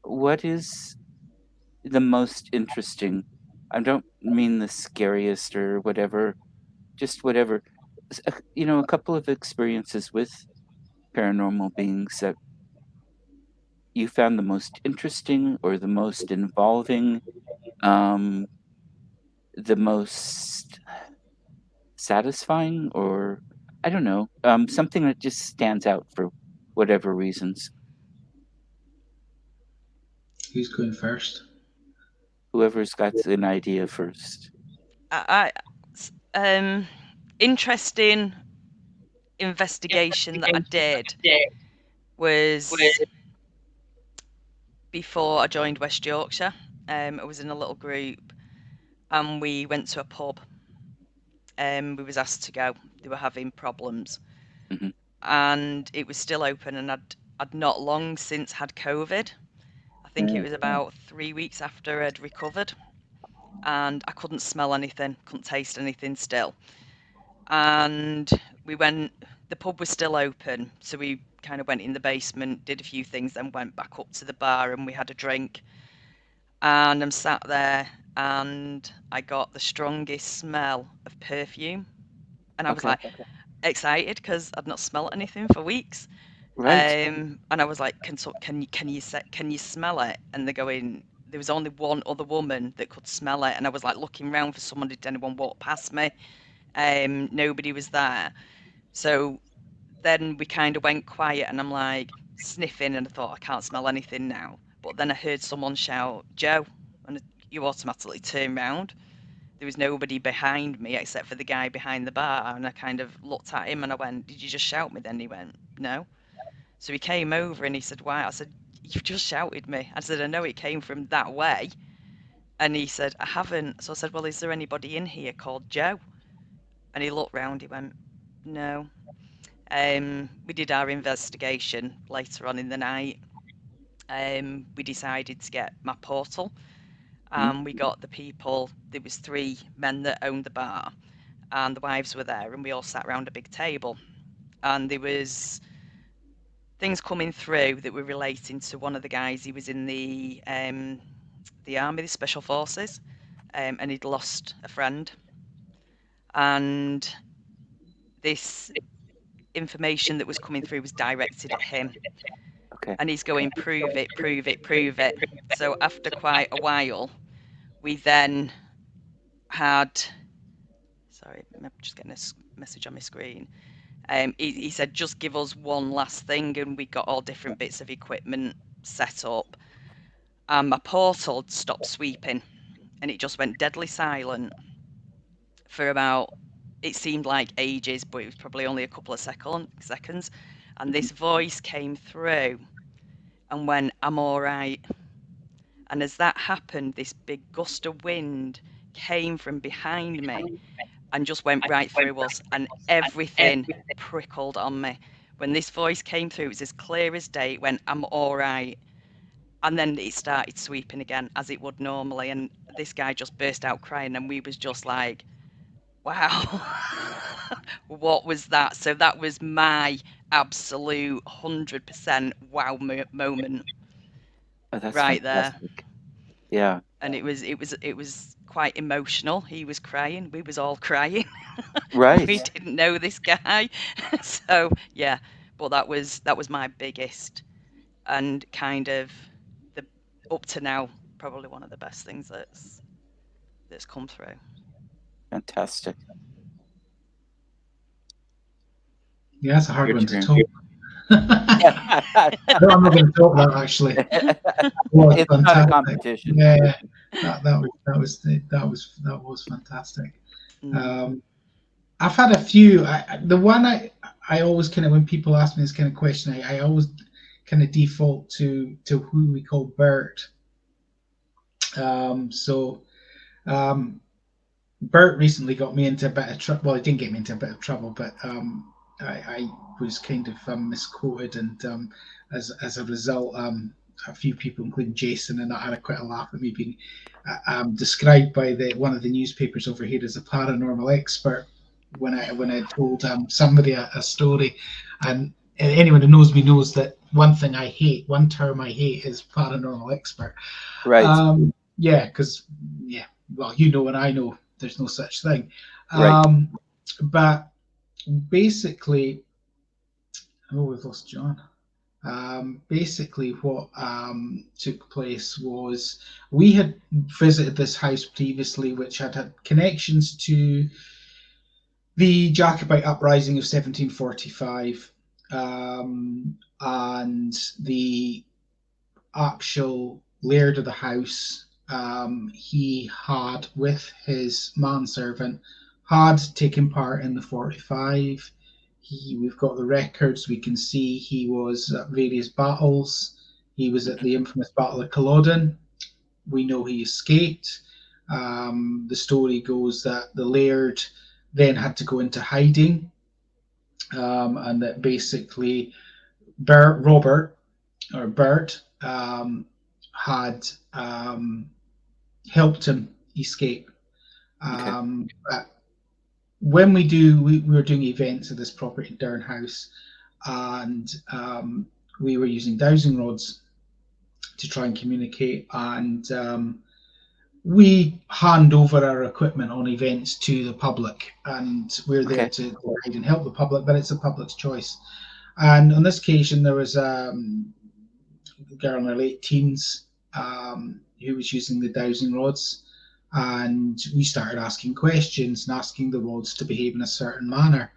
what is the most interesting? I don't mean the scariest or whatever, just whatever. A couple of experiences with paranormal beings that you found the most interesting or the most involving, um, the most satisfying, or I don't know, something that just stands out for whatever reasons. Who's going first? Whoever's got an idea first. I interesting investigation that I did was before I joined West Yorkshire. I was in a little group and we went to a pub. We was asked to go. They were having problems, Hmm. and it was still open. And I'd not long since had COVID. I think it was about 3 weeks after I'd recovered, and I couldn't smell anything, couldn't taste anything still. And we went. The pub was still open, so we kind of went in the basement, did a few things, then went back up to the bar, and we had a drink. And I'm sat there, and I got the strongest smell of perfume, and I was Okay. like excited because I'd not smelt anything for weeks. Right. And I was like, can you smell it? And they're going. There was only one other woman that could smell it, and I was like looking around for someone. Did anyone walk past me? Nobody was there. So then we kind of went quiet, and I'm like sniffing, and I thought I can't smell anything now. But then I heard someone shout, "Joe," and you automatically turn round. There was nobody behind me except for the guy behind the bar, and I kind of looked at him and I went, "Did you just shout me?" Then he went, "No." So he came over and he said, "Why?" I said, you've just shouted me. I said, I know it came from that way. And he said, I haven't. So I said, well, is there anybody in here called Joe? And he looked round, he went, no. We did our investigation later on in the night. We decided to get my portal. We got the people, there was 3 men that owned the bar, and the wives were there, and we all sat around a big table. And there was things coming through that were relating to one of the guys. He was in the army, the special forces, and he'd lost a friend. And this information that was coming through was directed at him. Okay. And he's going, prove it, prove it, prove it. So after quite a while, we then had, sorry, I'm just getting a message on my screen. He said, just give us one last thing, and we got all different bits of equipment set up. And my portal stopped sweeping, and it just went deadly silent for about, it seemed like ages, but it was probably only a couple of seconds. And this voice came through and went, I'm all right. And as that happened, this big gust of wind came from behind me and just went right through us, and everything prickled on me. When this voice came through, it was as clear as day. It went, I'm all right. And then it started sweeping again, as it would normally. And this guy just burst out crying, and we was just like, wow, what was that? So that was my absolute 100% wow moment Oh, that's right there. fantastic. Yeah. And it was quite emotional. He was crying, we was all crying. Right. We didn't know this guy. So yeah, but that was my biggest, and kind of the, up to now, probably one of the best things that's come through. Fantastic. Yeah, that's a hard Your one to turn. top. No, I'm not going to talk that actually. Was It's not a fantastic. competition. Yeah, that was fantastic. I've had a few. The one I always kind of, when people ask me this kind of question, I always kind of default to who we call Bert. Bert recently got me into a bit of trouble. Well, he didn't get me into a bit of trouble, but I was kind of misquoted, and as a result, a few people, including Jason, and I had quite a laugh at me being described by one of the newspapers over here as a paranormal expert when I told somebody a story. And anyone who knows me knows that one term I hate is paranormal expert. Right. Yeah, because well, you know, and I know there's no such thing. Right. But basically, we've lost John. Basically, what took place was we had visited this house previously, which had connections to the Jacobite uprising of 1745, and the actual laird of the house, he had, with his manservant, had taken part in the 45. We've got the records. We can see he was at various battles. He was at the infamous Battle of Culloden. We know he escaped. The story goes that the laird then had to go into hiding, and that basically Bert had helped him escape. But when we were doing events at this property, Durn House, and we were using dowsing rods to try and communicate, and we hand over our equipment on events to the public, and we're there to guide and help the public, but it's the public's choice. And on this occasion, there was a girl in her late teens who was using the dowsing rods, and we started asking questions and asking the rods to behave in a certain manner.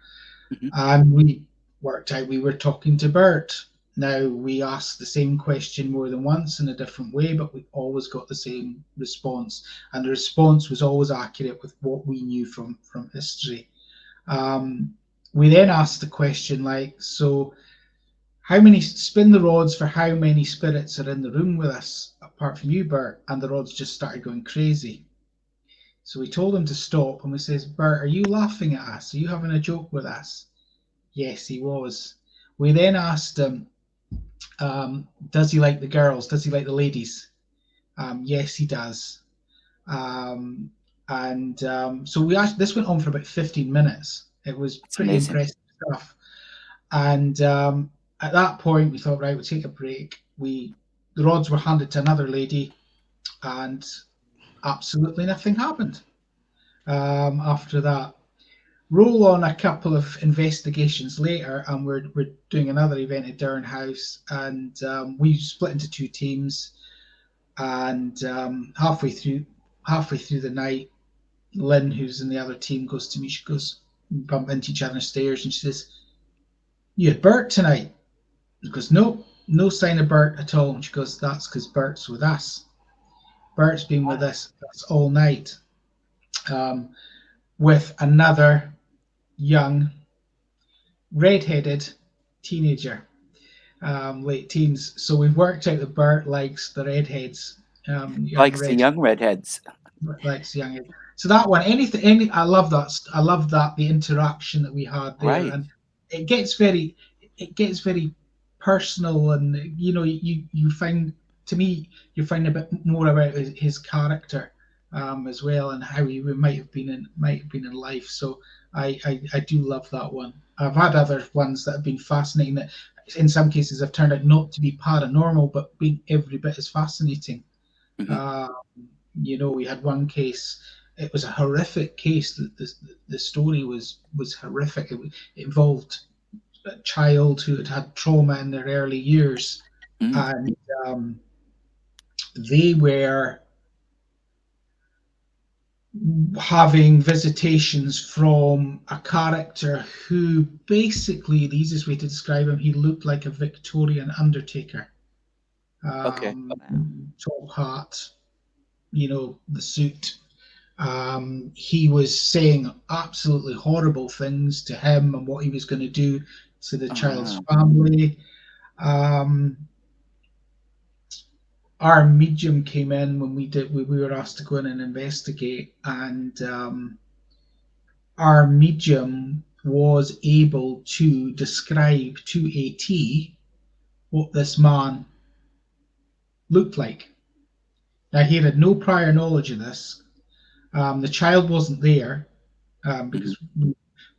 And we worked out we were talking to Bert. Now, we asked the same question more than once in a different way, but we always got the same response. And the response was always accurate with what we knew from history. We then asked the question, like, so how many spin the rods for how many spirits are in the room with us apart from you, Bert? And the rods just started going crazy. So we told him to stop, and we says, Bert, are you laughing at us? Are you having a joke with us? Yes, he was. We then asked him, does he like the girls? Does he like the ladies? Yes, he does. Um, and so we actually, this went on for about 15 minutes. It was It's pretty amazing. impressive stuff. And at that point, we thought, right, we'll take a break. The rods were handed to another lady, and absolutely nothing happened after that. Roll on a couple of investigations later, and we're doing another event at Durn House, and we split into two teams. And halfway through the night, Lynn, who's in the other team, goes to me. She goes, we bump into each other on the stairs, and she says, "You had Bert tonight?" He goes, "No, no sign of Bert at all." And she goes, "That's because Bert's with us. Bert's been with us all night, um, with another young red-headed teenager, late teens." So we've worked out that Bert likes the redheads, young Likes the red young redheads. likes young. So that one, I love that. I love that the interaction that we had there, Right. and it gets very, it gets very personal, and you find, to me, you find a bit more about his character, as well, and how he might have been in life. So I do love that one. I've had other ones that have been fascinating that in some cases have turned out not to be paranormal, but being every bit as fascinating. Hmm. Uh, we had one case. It was a horrific case. The story was horrific. It involved a child who had had trauma in their early years, Mm. and um, they were having visitations from a character who, basically, the easiest way to describe him, he looked like a Victorian undertaker. Okay. Wow. Top hat, the suit. He was saying absolutely horrible things to him and what he was going to do to the Oh child's no. family. Um, our medium came in when we were asked to go in and investigate, and our medium was able to describe to a T what this man looked like. Now, he had no prior knowledge of this. The child wasn't there, Hmm. because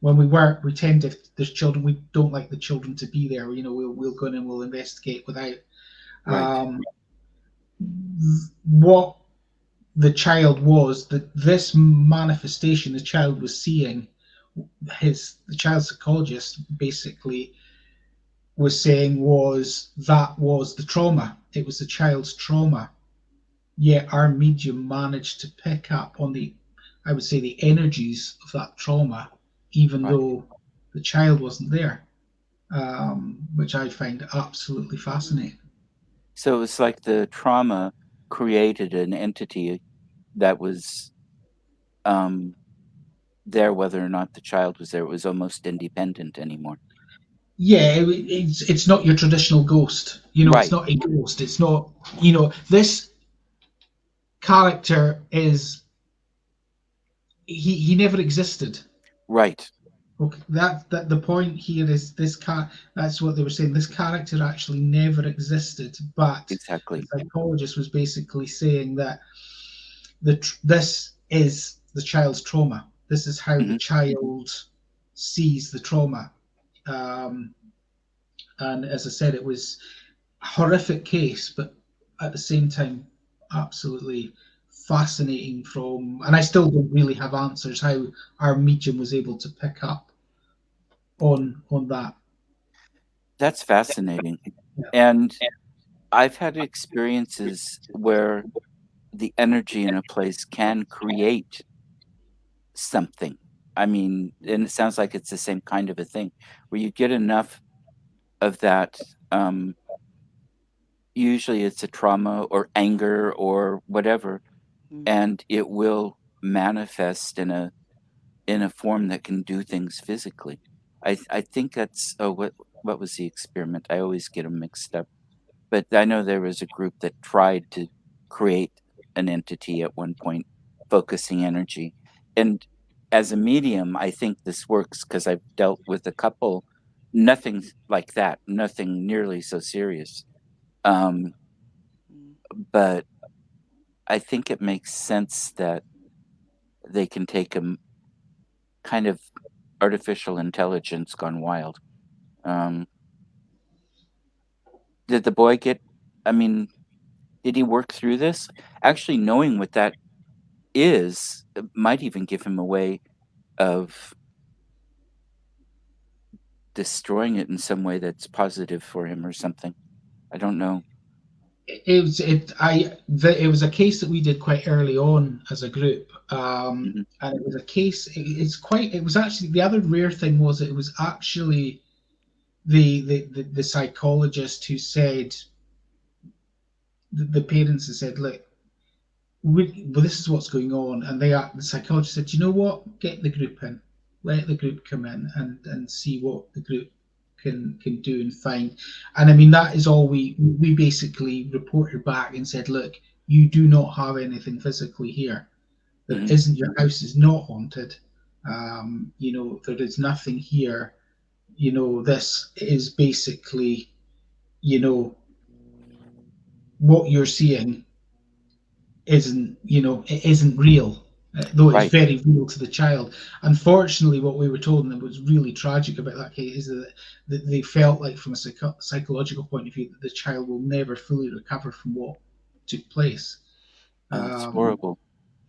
when we work, we tend to, if there's children, we don't like the children to be there. We'll go in and we'll investigate without. Right. Um, what the child was, that this manifestation the child was seeing, the child psychologist basically was saying was the trauma. It was the child's trauma. Yet our medium managed to pick up on I would say, the energies of that trauma, even Right. though the child wasn't there, which I find absolutely Mm. fascinating. So it's like the trauma created an entity that was um, there, whether or not the child was there. It was almost independent anymore. Yeah, it's not your traditional ghost. It's Right. not a ghost. It's not. This character is he never existed. Right. Okay, that the point here is this car. That's what they were saying. This character actually never existed, but the Exactly. psychologist was basically saying that this is the child's trauma. This is how the Hmm. child sees the trauma. Um, and as I said, it was a horrific case, but at the same time, absolutely fascinating. And I still don't really have answers how our medium was able to pick up on that. That's fascinating. Yeah. And I've had experiences where the energy in a place can create something. I mean, and it sounds like it's the same kind of a thing where you get enough of that. Um, Usually it's a trauma or anger or whatever, Mm. and it will manifest in a form that can do things physically. I think that's what. what was the experiment? I always get them mixed up. But I know there was a group that tried to create an entity at one point, focusing energy. And as a medium, I think this works because I've dealt with a couple, nothing like that, nothing nearly so serious. Um, Mm. but I think it makes sense that they can take a kind of artificial intelligence gone wild. Um, did the boy get, I mean, did he work through this? Actually, knowing what that is, it might even give him a way of destroying it in some way that's positive for him or something. I don't know. It was a case that we did quite early on as a group, Mhm, and it was a case. It was actually the other rare thing was it was actually the psychologist who said the parents had said, look, well, this is what's going on, and the psychologist said, you know what, get the group in, let the group come in and see what the group can do and find. And I mean, that is all we basically reported back and said, look, you do not have anything physically here. There mhm. isn't, your house is not haunted. There is nothing here. This is basically, you know what you're seeing it isn't real, though it's Right. very real to the child. Unfortunately, what we were told, and it was really tragic about that case, is that they felt like, from a psychological point of view, that the child will never fully recover from what took place. Oh, that's Um, horrible.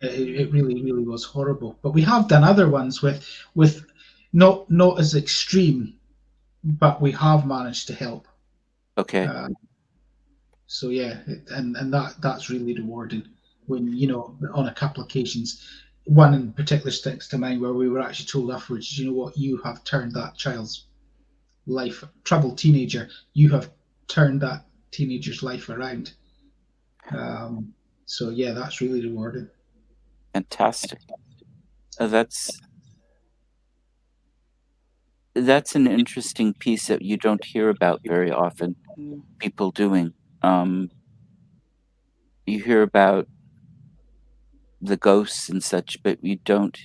it really, really was horrible. But we have done other ones with not as extreme, but we have managed to help. Okay. Uh, So yeah, and that's really rewarding when on a couple of occasions, one in particular sticks to mind where we were actually told afterwards, you know what, you have turned that child's life, troubled teenager, you have turned that teenager's life around. Um, so yeah, that's really rewarding. Fantastic. That's an interesting piece that you don't hear about very often, Mm. people doing. Um, you hear about the ghosts and such, but you don't.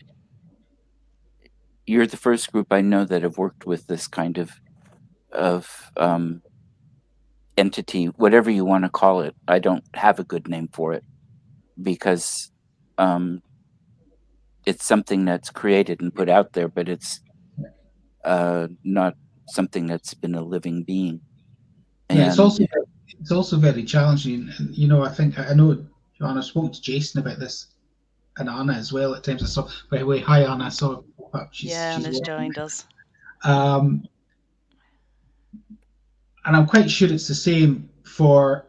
You're the first group I know that have worked with this kind of entity, whatever you want to call it. I don't have a good name for it because um, it's something that's created and put out there, but it's not something that's been a living being. Yeah, And it's also very challenging, and I know Joanne, I spoke to Jason about this and Anna as well at times. I saw, by the way, hi Anna, I saw her pop up. Yeah, and She's has watching. joined us. Um, and I'm quite sure it's the same for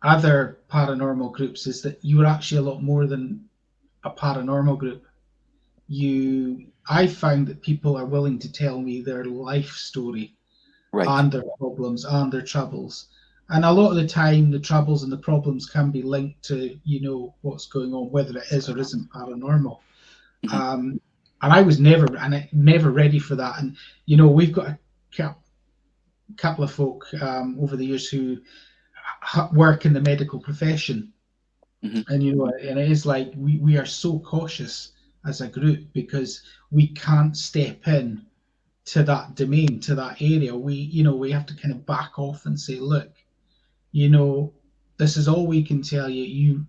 other paranormal groups, is that you are actually a lot more than a paranormal group. I found that people are willing to tell me their life story right. and their problems and their troubles. And a lot of the time, the troubles and the problems can be linked to, what's going on, whether it is or isn't paranormal. Mhm, Um, and I was never ready for that. And, we've got a couple of folk over the years who work in the medical profession, mhm. and it is like we are so cautious as a group because we can't step in to that domain, to that area. We have to kind of back off and say, look, you know this is all we can tell you.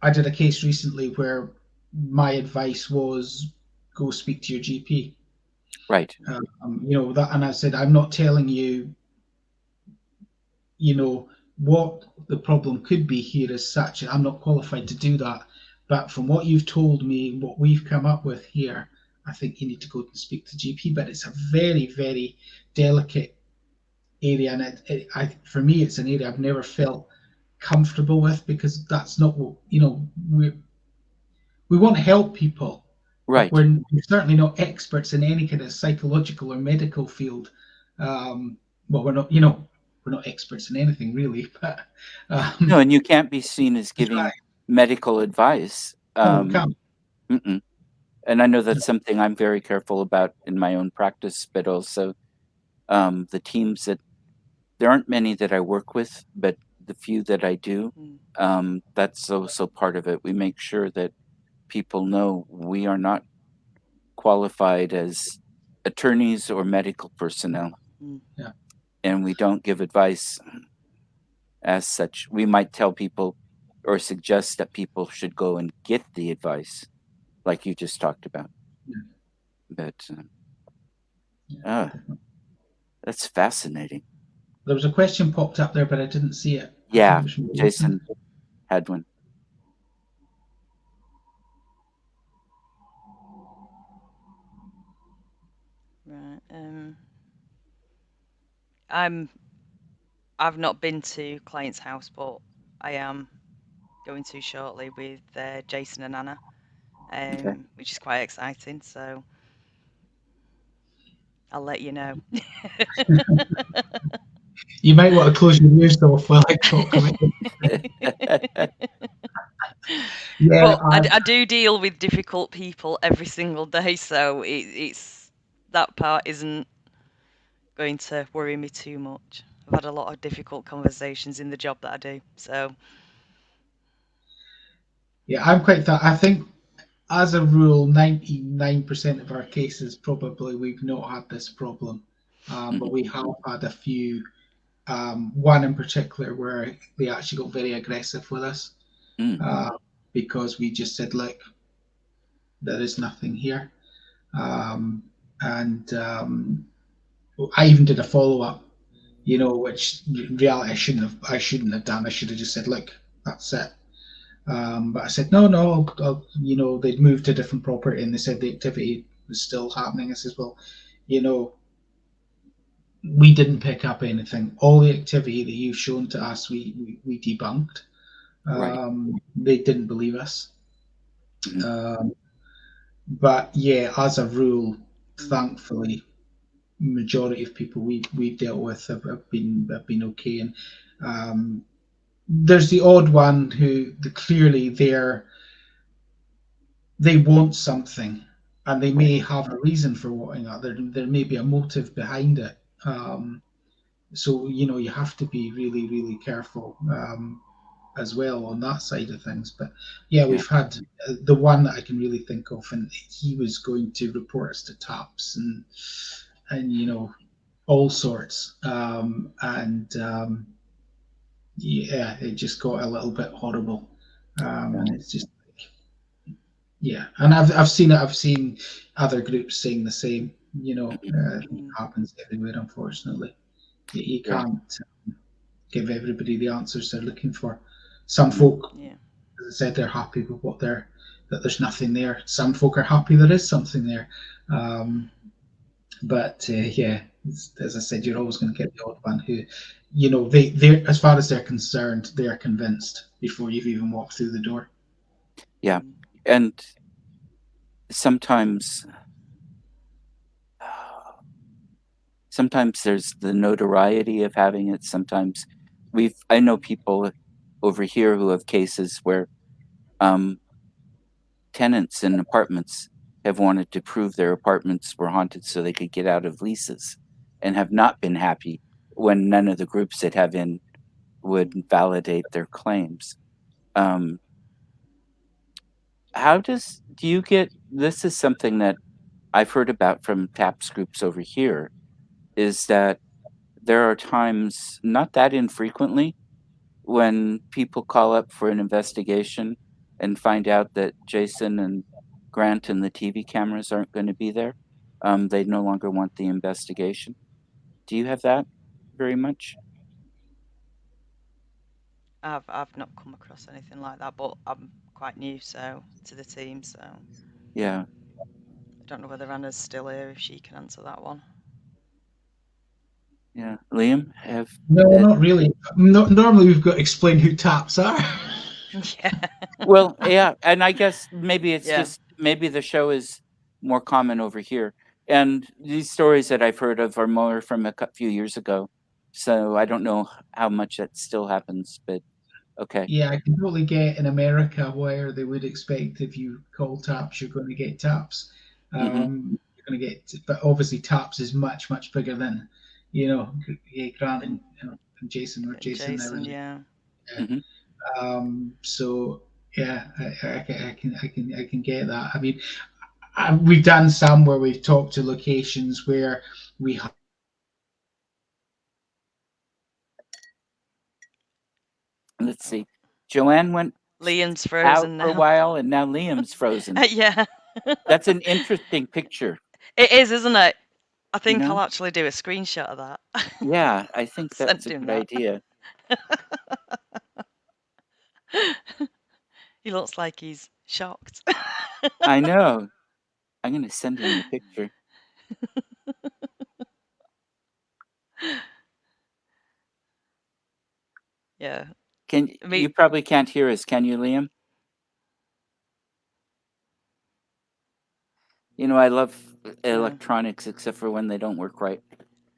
I did a case recently where my advice was, go speak to your GP. Right. That, and I said, I'm not telling you, what the problem could be here as such. I'm not qualified to do that. But from what you've told me, what we've come up with here, I think you need to go and speak to GP. But it's a very, very delicate area. And for me, it's an area I've never felt comfortable with, because that's not what, we want to help people, but Right. we're certainly not experts in any kind of psychological or medical field. Well, we're not experts in anything really, but No, and you can't be seen as giving medical advice. no, we can't. Mm-mm. And I know that's something I'm very careful about in my own practice, but also The teams that there aren't many that I work with, but the few that I do, that's also part of it. We make sure that people know we are not qualified as attorneys or medical personnel, Yeah. and we don't give advice as such. We might tell people or suggest that people should go and get the advice, like you just talked about. Yeah. But Yeah. that's fascinating. There was a question popped up there, but I didn't see it. I think Yeah, it was from Jason had one. Right. I've not been to client's house, but I am going to shortly with Jason and Anna, Okay. which is quite exciting. So I'll let you know. You might want to close your ears off while I talk about it. Yeah, But I do deal with difficult people every single day, so it's that part isn't going to worry me too much. I've had a lot of difficult conversations in the job that I do, so yeah, I'm quite that. I think, as a rule, 99% of our cases probably we've not had this problem, but we have had a few. One in particular where they actually got very aggressive with us Mm, uh, because we just said, "Look, there is nothing here," and I even did a follow up, which in reality I shouldn't have done. I should have just said, "Look, that's it." But I said, no, no, they'd moved to a different property and they said the activity was still happening. I says, well, you know, we didn't pick up anything. All the activity that you've shown to us, we debunked. right. They didn't believe us. Mhm. Um, but yeah, as a rule, thankfully, majority of people we've dealt with have been okay. And um, there's the odd one who clearly they want something and they Right. may have a reason for wanting that. There may be a motive behind it. So, you have to be really, really careful as well on that side of things. But yeah, Yeah. we've had the one that I can really think of, and he was going to report us to TAPS and all sorts. And yeah, it just got a little bit horrible. Yeah. And it's just Yeah, and I've seen it. I've seen other groups saying the same. It happens everywhere. Unfortunately, you Yeah. can't give everybody the answers they're looking for. Some Mm, folk, yeah. as I said, they're happy with that there's nothing there. Some folk are happy there is something there. Um, but yeah, as I said, you're always going to get the odd one who, they as far as they're concerned, they are convinced before you've even walked through the door. yeah. And sometimes, sometimes there's the notoriety of having it. Sometimes I know people over here who have cases where um, tenants in apartments have wanted to prove their apartments were haunted so they could get out of leases and have not been happy when none of the groups that have in would validate their claims. Um, do you get this is something that I've heard about from TAPS groups over here is that there are times, not that infrequently, when people call up for an investigation and find out that Jason and Grant and the TV cameras aren't going to be there. They no longer want the investigation. Do you have that very much? I've not come across anything like that, but I'm quite new to the team, so I Yeah, don't know whether Anna's still here if she can answer that one. yeah. Liam, have No, uh, not really. No, normally we've got to explain who taps are. Yeah. well, yeah, and I guess maybe it's Yeah. just maybe the show is more common over here, and these stories that I've heard of are more from few years ago. So I don't know how much that still happens, but okay. Yeah, I can totally get in America where they would expect if you call taps, you're going to get taps. Hmm. You're going to get, but obviously taps is much, much bigger than Grant And and Jason, or Jason now, Jason, isn't yeah. it? Mhm. So yeah, I can get that. I mean, we've done some where we've talked to locations where we Let's see. Joanne went Liam's out frozen for a now. while, and now Liam's frozen. Yeah. That's an interesting picture, It is, isn't it? I you think I'll know? actually do a screenshot of that. Yeah, I think that's Send a him good that. idea. He looks like he's shocked. I know. I'm gonna send him the picture. Yeah. Can I mean, you probably can't hear us, can you, Liam? You know, I love no. electronics except for when they don't work right.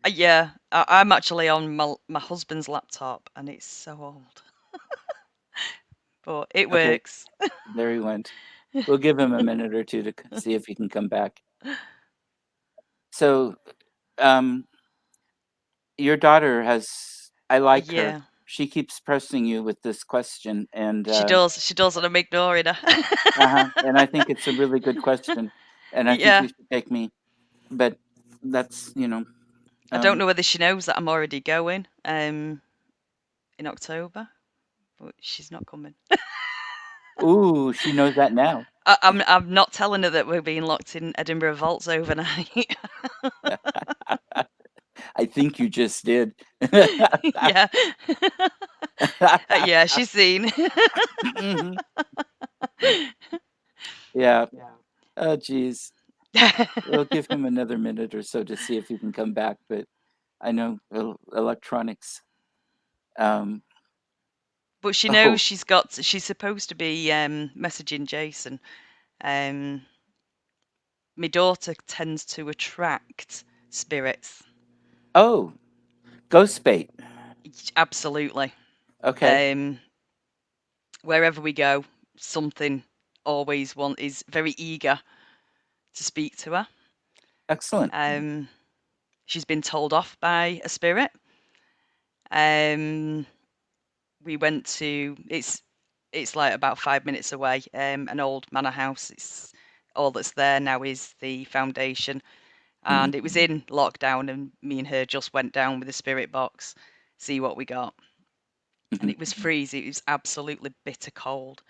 Yeah, I'm actually on my husband's laptop and it's so old, but it Okay, works. there he went. We'll give him a minute or two to see if he can come back. So, um, your daughter has, I like her. Yeah, She keeps pressing you with this question, and she does. She does, and I'm ignoring her. and I think it's a really good question, and I think you Yeah, should take me. But that's I don't um, know whether she knows that I'm already going in October, but she's not coming. ooh, she knows that now. I'm not telling her that we're being locked in Edinburgh vaults overnight. I think you just did. Yeah. Yeah, she's seen. Mhm. Yeah. Oh, geez. We'll give him another minute or so to see if he can come back. But I know electronics. Um, But she knows oh, she's supposed to be messaging Jason. Um, my daughter tends to attract spirits. oh, ghost bait. Absolutely. Okay, Um, wherever we go, something always is very eager to speak to her. excellent. Um, she's been told off by a spirit. Um, we went to it's like about 5 minutes away. An old manor house. It's all that's there now is the foundation, Mhm, and it was in lockdown. And me and her just went down with a spirit box, see what we got, and mhm. it was freezing. It was absolutely bitter cold.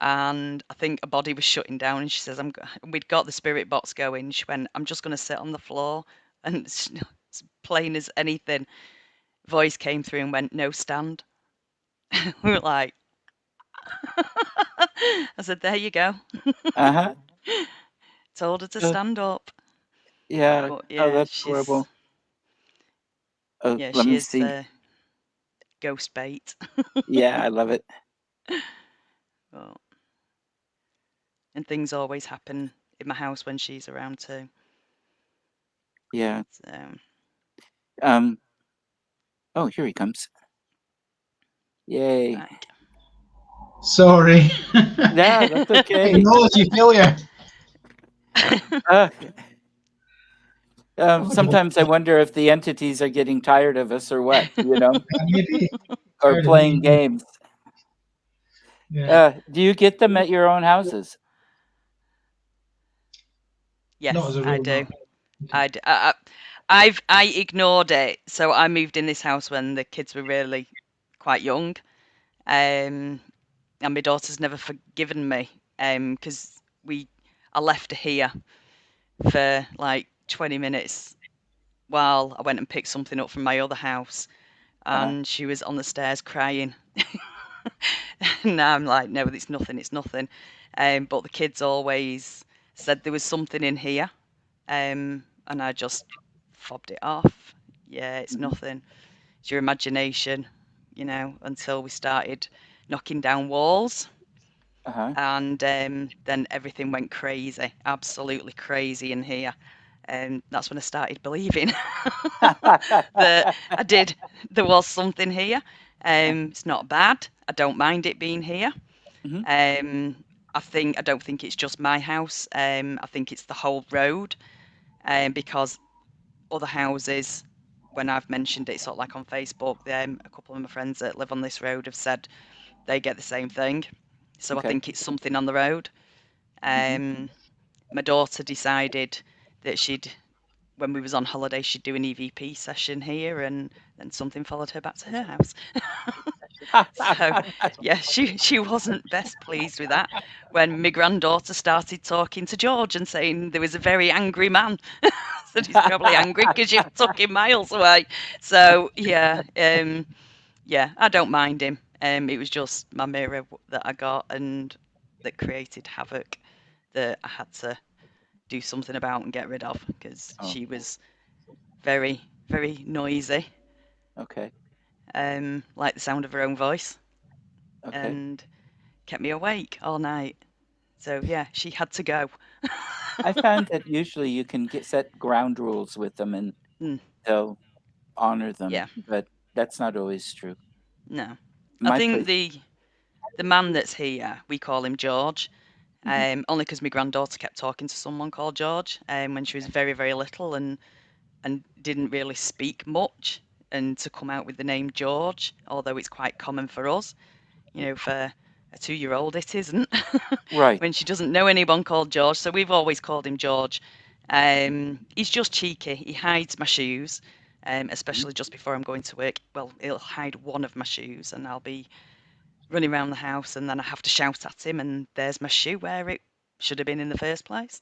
And I think a body was shutting down. And she says, we'd got the spirit box going. She went, I'm just going to sit on the floor. And it's plain as anything, voice came through and went, no, stand. We were like, I said, there you go. Uh-huh. Told her to Uh, stand up. yeah. But Oh, yeah, that's horrible. Oh, let she me is see. ghost bait. Yeah, I love it. But, and things always happen in my house when she's around too. Yeah. So, Um. Oh, here he comes. Yay. – sorry. Yeah, that's okay. Technology failure. Uh, Oh, don't sometimes I wonder if the entities are getting tired of us or what, maybe or tired of playing me. games. Yeah, Do you get them at your own houses? not as yes, a I rule, do. no. I, d- I ignored it. So I moved in this house when the kids were really quite young. And my daughter's never forgiven me. Because I left her here for like 20 minutes while I went and picked something up from my other house, Uh-huh. and she was on the stairs crying. And now I'm like, no, it's nothing, it's nothing. But the kids always said there was something in here, and I just fobbed it off. Yeah, it's Mhm. nothing. It's your imagination, until we started knocking down walls. Uh-huh. And then everything went crazy, absolutely crazy in here. And that's when I started believing that there was something here. It's not bad. I don't mind it being here. Mhm. Um, I don't think it's just my house. I think it's the whole road, because other houses when I've mentioned it, sort of like on Facebook, a couple of my friends that live on this road have said they get the same thing. So I Okay. think it's something on the road. Hmm. My daughter decided that when we was on holiday, she'd do an EVP session here, and then something followed her back to her house. So, yeah, she wasn't best pleased with that when my granddaughter started talking to George and saying there was a very angry man. Said he's probably angry because you took him miles away. So, yeah, I don't mind him. It was just my mirror that I got and that created havoc that I had to do something about and get rid of because Oh, she was very, very noisy, okay. like the sound of her own voice, Okay. and kept me awake all night. So yeah, she had to go. I found that usually you can set ground rules with them and Mm, they'll honor them, yeah, but that's not always true. no. I My think place. the man that's here, we call him George, Hmm. only because my granddaughter kept talking to someone called George, when she was very, very little and didn't really speak much. And to come out with the name George, although it's quite common for us, for a 2-year-old, it isn't. Right. When she doesn't know anyone called George, so we've always called him George. He's just cheeky. He hides my shoes, Mhm. especially just before I'm going to work. Well, he'll hide one of my shoes, and I'll be running around the house, and then I have to shout at him, and there's my shoe where it should have been in the first place.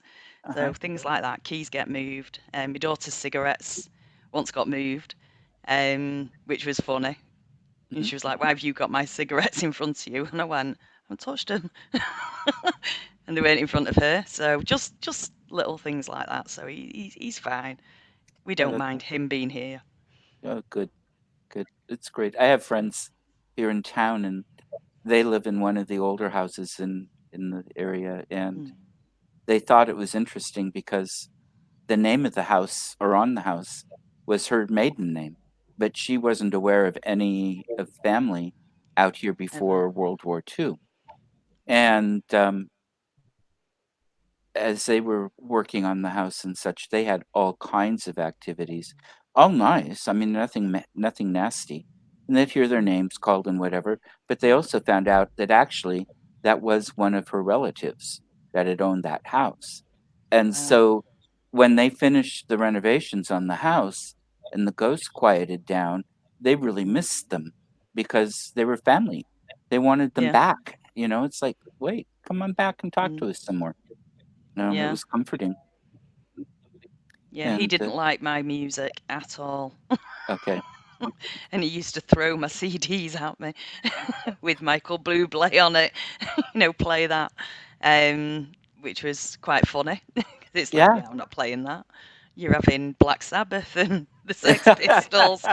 So Uh-huh. things like that. Keys get moved. My daughter's cigarettes once got moved, which was funny. And Hmm. she was like, "Why have you got my cigarettes in front of you?" And I went, "I haven't touched them." And they weren't in front of her. So just little things like that. So he's fine. We Oh, don't that's mind him being here. oh, good, good. It's great. I have friends here in town, and they live in one of the older houses in the area, and Mm, they thought it was interesting because the name of the house or on the house was her maiden name, but she wasn't aware of any of family out here ever. before World War II. And as they were working on the house and such, they had all kinds of activities, all nice. I mean, nothing nasty. And they'd hear their Mm, names called and whatever. But they also found out that actually that was one of her relatives that had owned that house. And wow. so when they finished the renovations on the house and the ghosts quieted down, they really missed them because they were family. They wanted them Yeah. back. It's like, wait, come on back and talk Mm, to us some more. No, it yeah. was comforting, Yeah. He and, didn't like my music at all. okay. And he used to throw my CDs at me with Michael Bublé on it, play that, which was quite funny. 'Cause it's like, Yeah. yeah, I'm not playing that. You're having Black Sabbath and the Sex Pistols.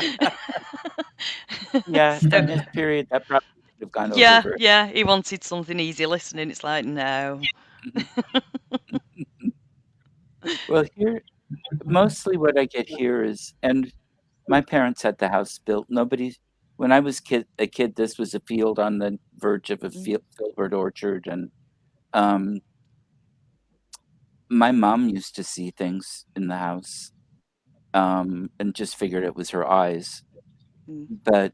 Yeah, So, in this period, that probably would have gone over yeah, very. yeah, he wanted something easy listening. It's like, no. Mhm. Well, here mostly what I get here is and my parents had the house built. Nobody when I was a kid, this was a field on the verge of a Mm, filbert orchard, and, um, my mom used to see things in the house, and just figured it was her eyes, mm, but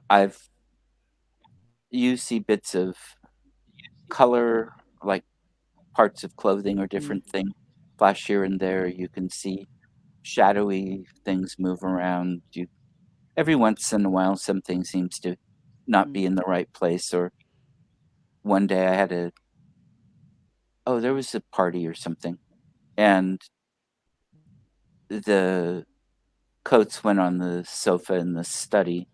I've you see bits of color, like parts of clothing or mm, different thing flash here and there. You can see shadowy things move around. You every once in a while, something seems to not mm, be in the right place. Or one day I had there was a party or something, and the coats went on the sofa in the study,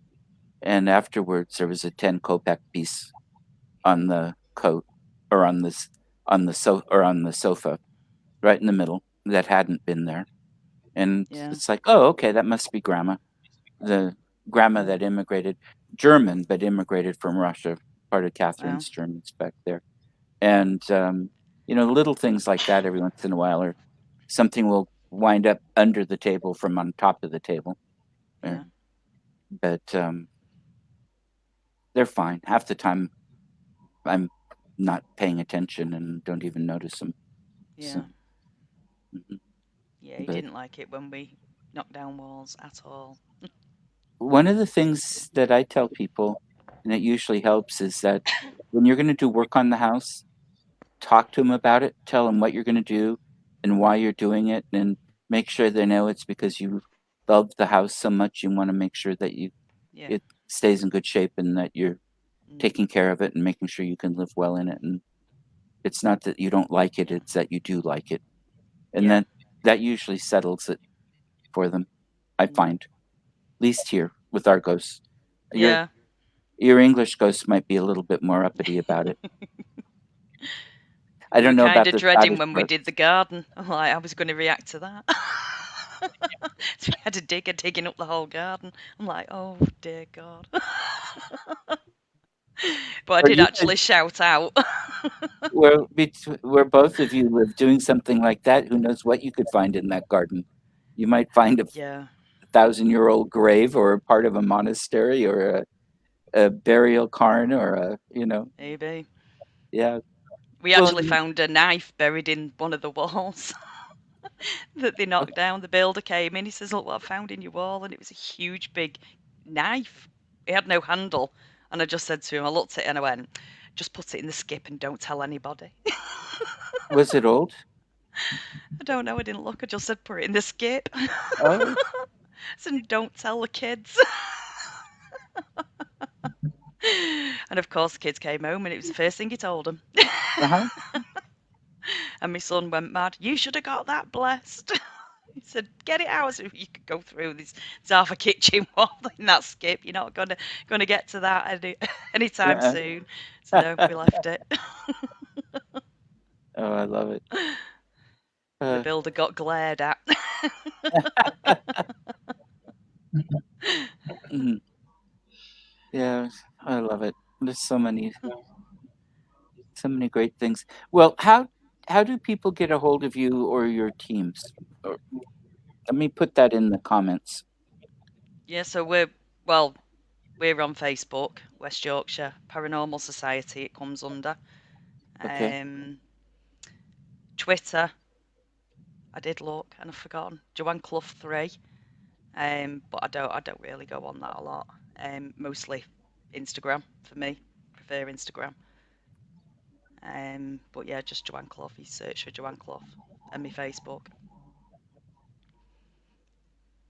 and afterwards there was a 10 kopeck piece on the coat or on the sofa right in the middle that hadn't been there. And yeah, it's like, "Oh, okay, that must be grandma." The grandma that immigrated German, but immigrated from Russia, part of wow, Catherine's Germans back there. And, little things like that every once in a while, or something will wind up under the table from on top of the table, er, yeah, but, they're fine. Half the time, I'm not paying attention and don't even notice them. So, yeah. mhm, Yeah, he but didn't like it when we knock down walls at all. One of the things that I tell people, and it usually helps, is that when you're going to do work on the house, talk to them about it, tell them what you're going to do and why you're doing it, and make sure they know it's because you love the house so much. You want to make sure that Yeah. it stays in good shape and that you're Mm. taking care of it and making sure you can live well in it. And it's not that you don't like it; it's that you do like it, and Yeah. then that usually settles it for them. I Mm. find, at least here with our ghosts. Your Yeah. your English ghosts might be a little bit more uppity about it. I You were don't know kind about of the dreading Scottish when we did the ghosts. garden. I'm like, I was going to react to that. So we had a digger digging up the whole garden. I'm like, oh dear God. But I Or did you actually could, shout out. where both of you live doing something like that, who knows what you could find in that garden? You might find a Yeah, 1,000-year-old grave or a part of a monastery or a burial cairn or maybe. yeah. We Well, actually found a knife buried in one of the walls that they knocked down. The builder came in. He says, "Look what I found in your wall," and it was a huge, big knife. It had no handle, and I just said to him, I looked at it and I went, "Just put it in the skip and don't tell anybody." was it old? I don't know. I didn't look. I just said, "Put it in the skip." Oh, So don't tell the kids. And of course, the kids came home, and it was the first thing he told them. uh-huh. And my son went mad. You should have got that blessed. He said, "Get it out so you could go through this. It's half a kitchen wall in that skip. You're not gonna get to that anytime Uh-uh. soon." So no, we left it. Oh, I love it. The Uh, builder got glared at. mhm. Yeah, I love it. There's so many great things. Well, how do people get a hold of you or your teams? Or, let me put that in the comments. Yeah, so we're on Facebook, West Yorkshire Paranormal Society. It comes under Okay. um, Twitter. I did look and I've forgotten Joanne Clough 3. But I don't really go on that a lot. Mostly Instagram for me. Prefer Instagram. But yeah, just Joanne Clough. You search for Joanne Clough and my Facebook.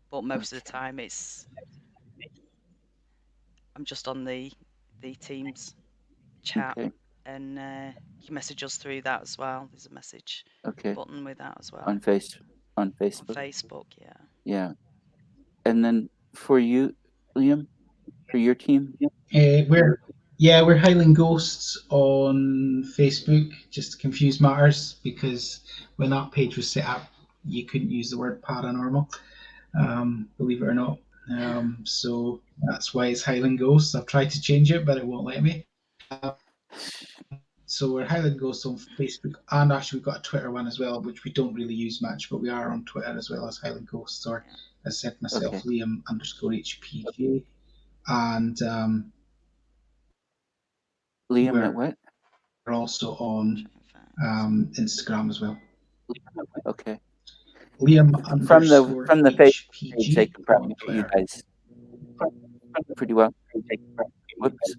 But most of the Okay. time I'm just on the Teams chat, Okay. and you can message us through that as well. There's a message Okay. button with that as well On face on on Facebook. Facebook. Yeah. Yeah. And then for you, Liam, for your team? We're Highland Ghosts on Facebook, just to confuse matters, because when that page was set up, you couldn't use the word paranormal, believe it or not. So that's why it's Highland Ghosts. I've tried to change it, but it won't let me. So we're Highland Ghosts on Facebook, and actually we've got a Twitter one as well, which we don't really use much, but we are on Twitter as well as Highland Ghosts, or Yeah. as I said myself, Okay. Liam_HPJ, and Liam at we're what? also on Try and find. Instagram as well. Okay. Liam From the underscore from the Facebook page, they HPG can on probably get you Twitter. guys pretty well. Whoops.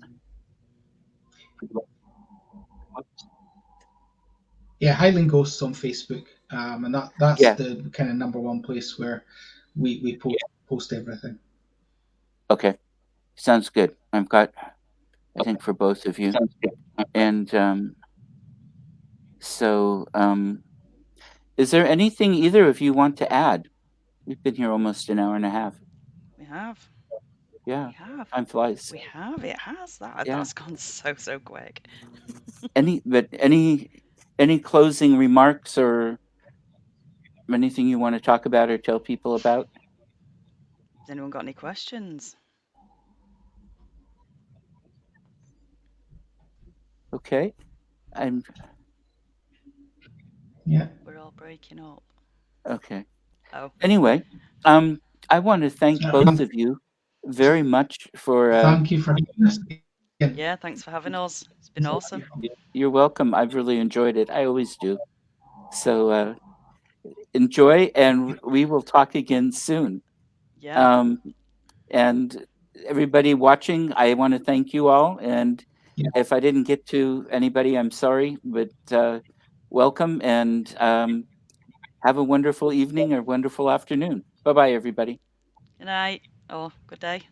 Yeah, Highland Ghosts on Facebook, and that's Yeah. the kind of number one place where we post everything. Okay. Sounds good. I've got, I think, for both of you. And so, is there anything either of you want to add? We've been here almost an hour and a half. We have. Yeah. We have. Time flies. We have. It has that. Yeah. That's gone so quick. Any closing remarks or anything you want to talk about or tell people about? Has anyone got any questions? Okay. I'm Yeah. We're all breaking up. okay. Oh, Anyway, I want to thank both of you very much for Thank you for having us again. yeah. Thanks for having us. It's been awesome. you're welcome. I've really enjoyed it. I always do. So enjoy, and we will talk again soon. Yeah. Um, and everybody watching, I want to thank you all. And Yeah. if I didn't get to anybody, I'm sorry, but welcome, and have a wonderful evening or wonderful afternoon. Bye bye, everybody. Good night or good day.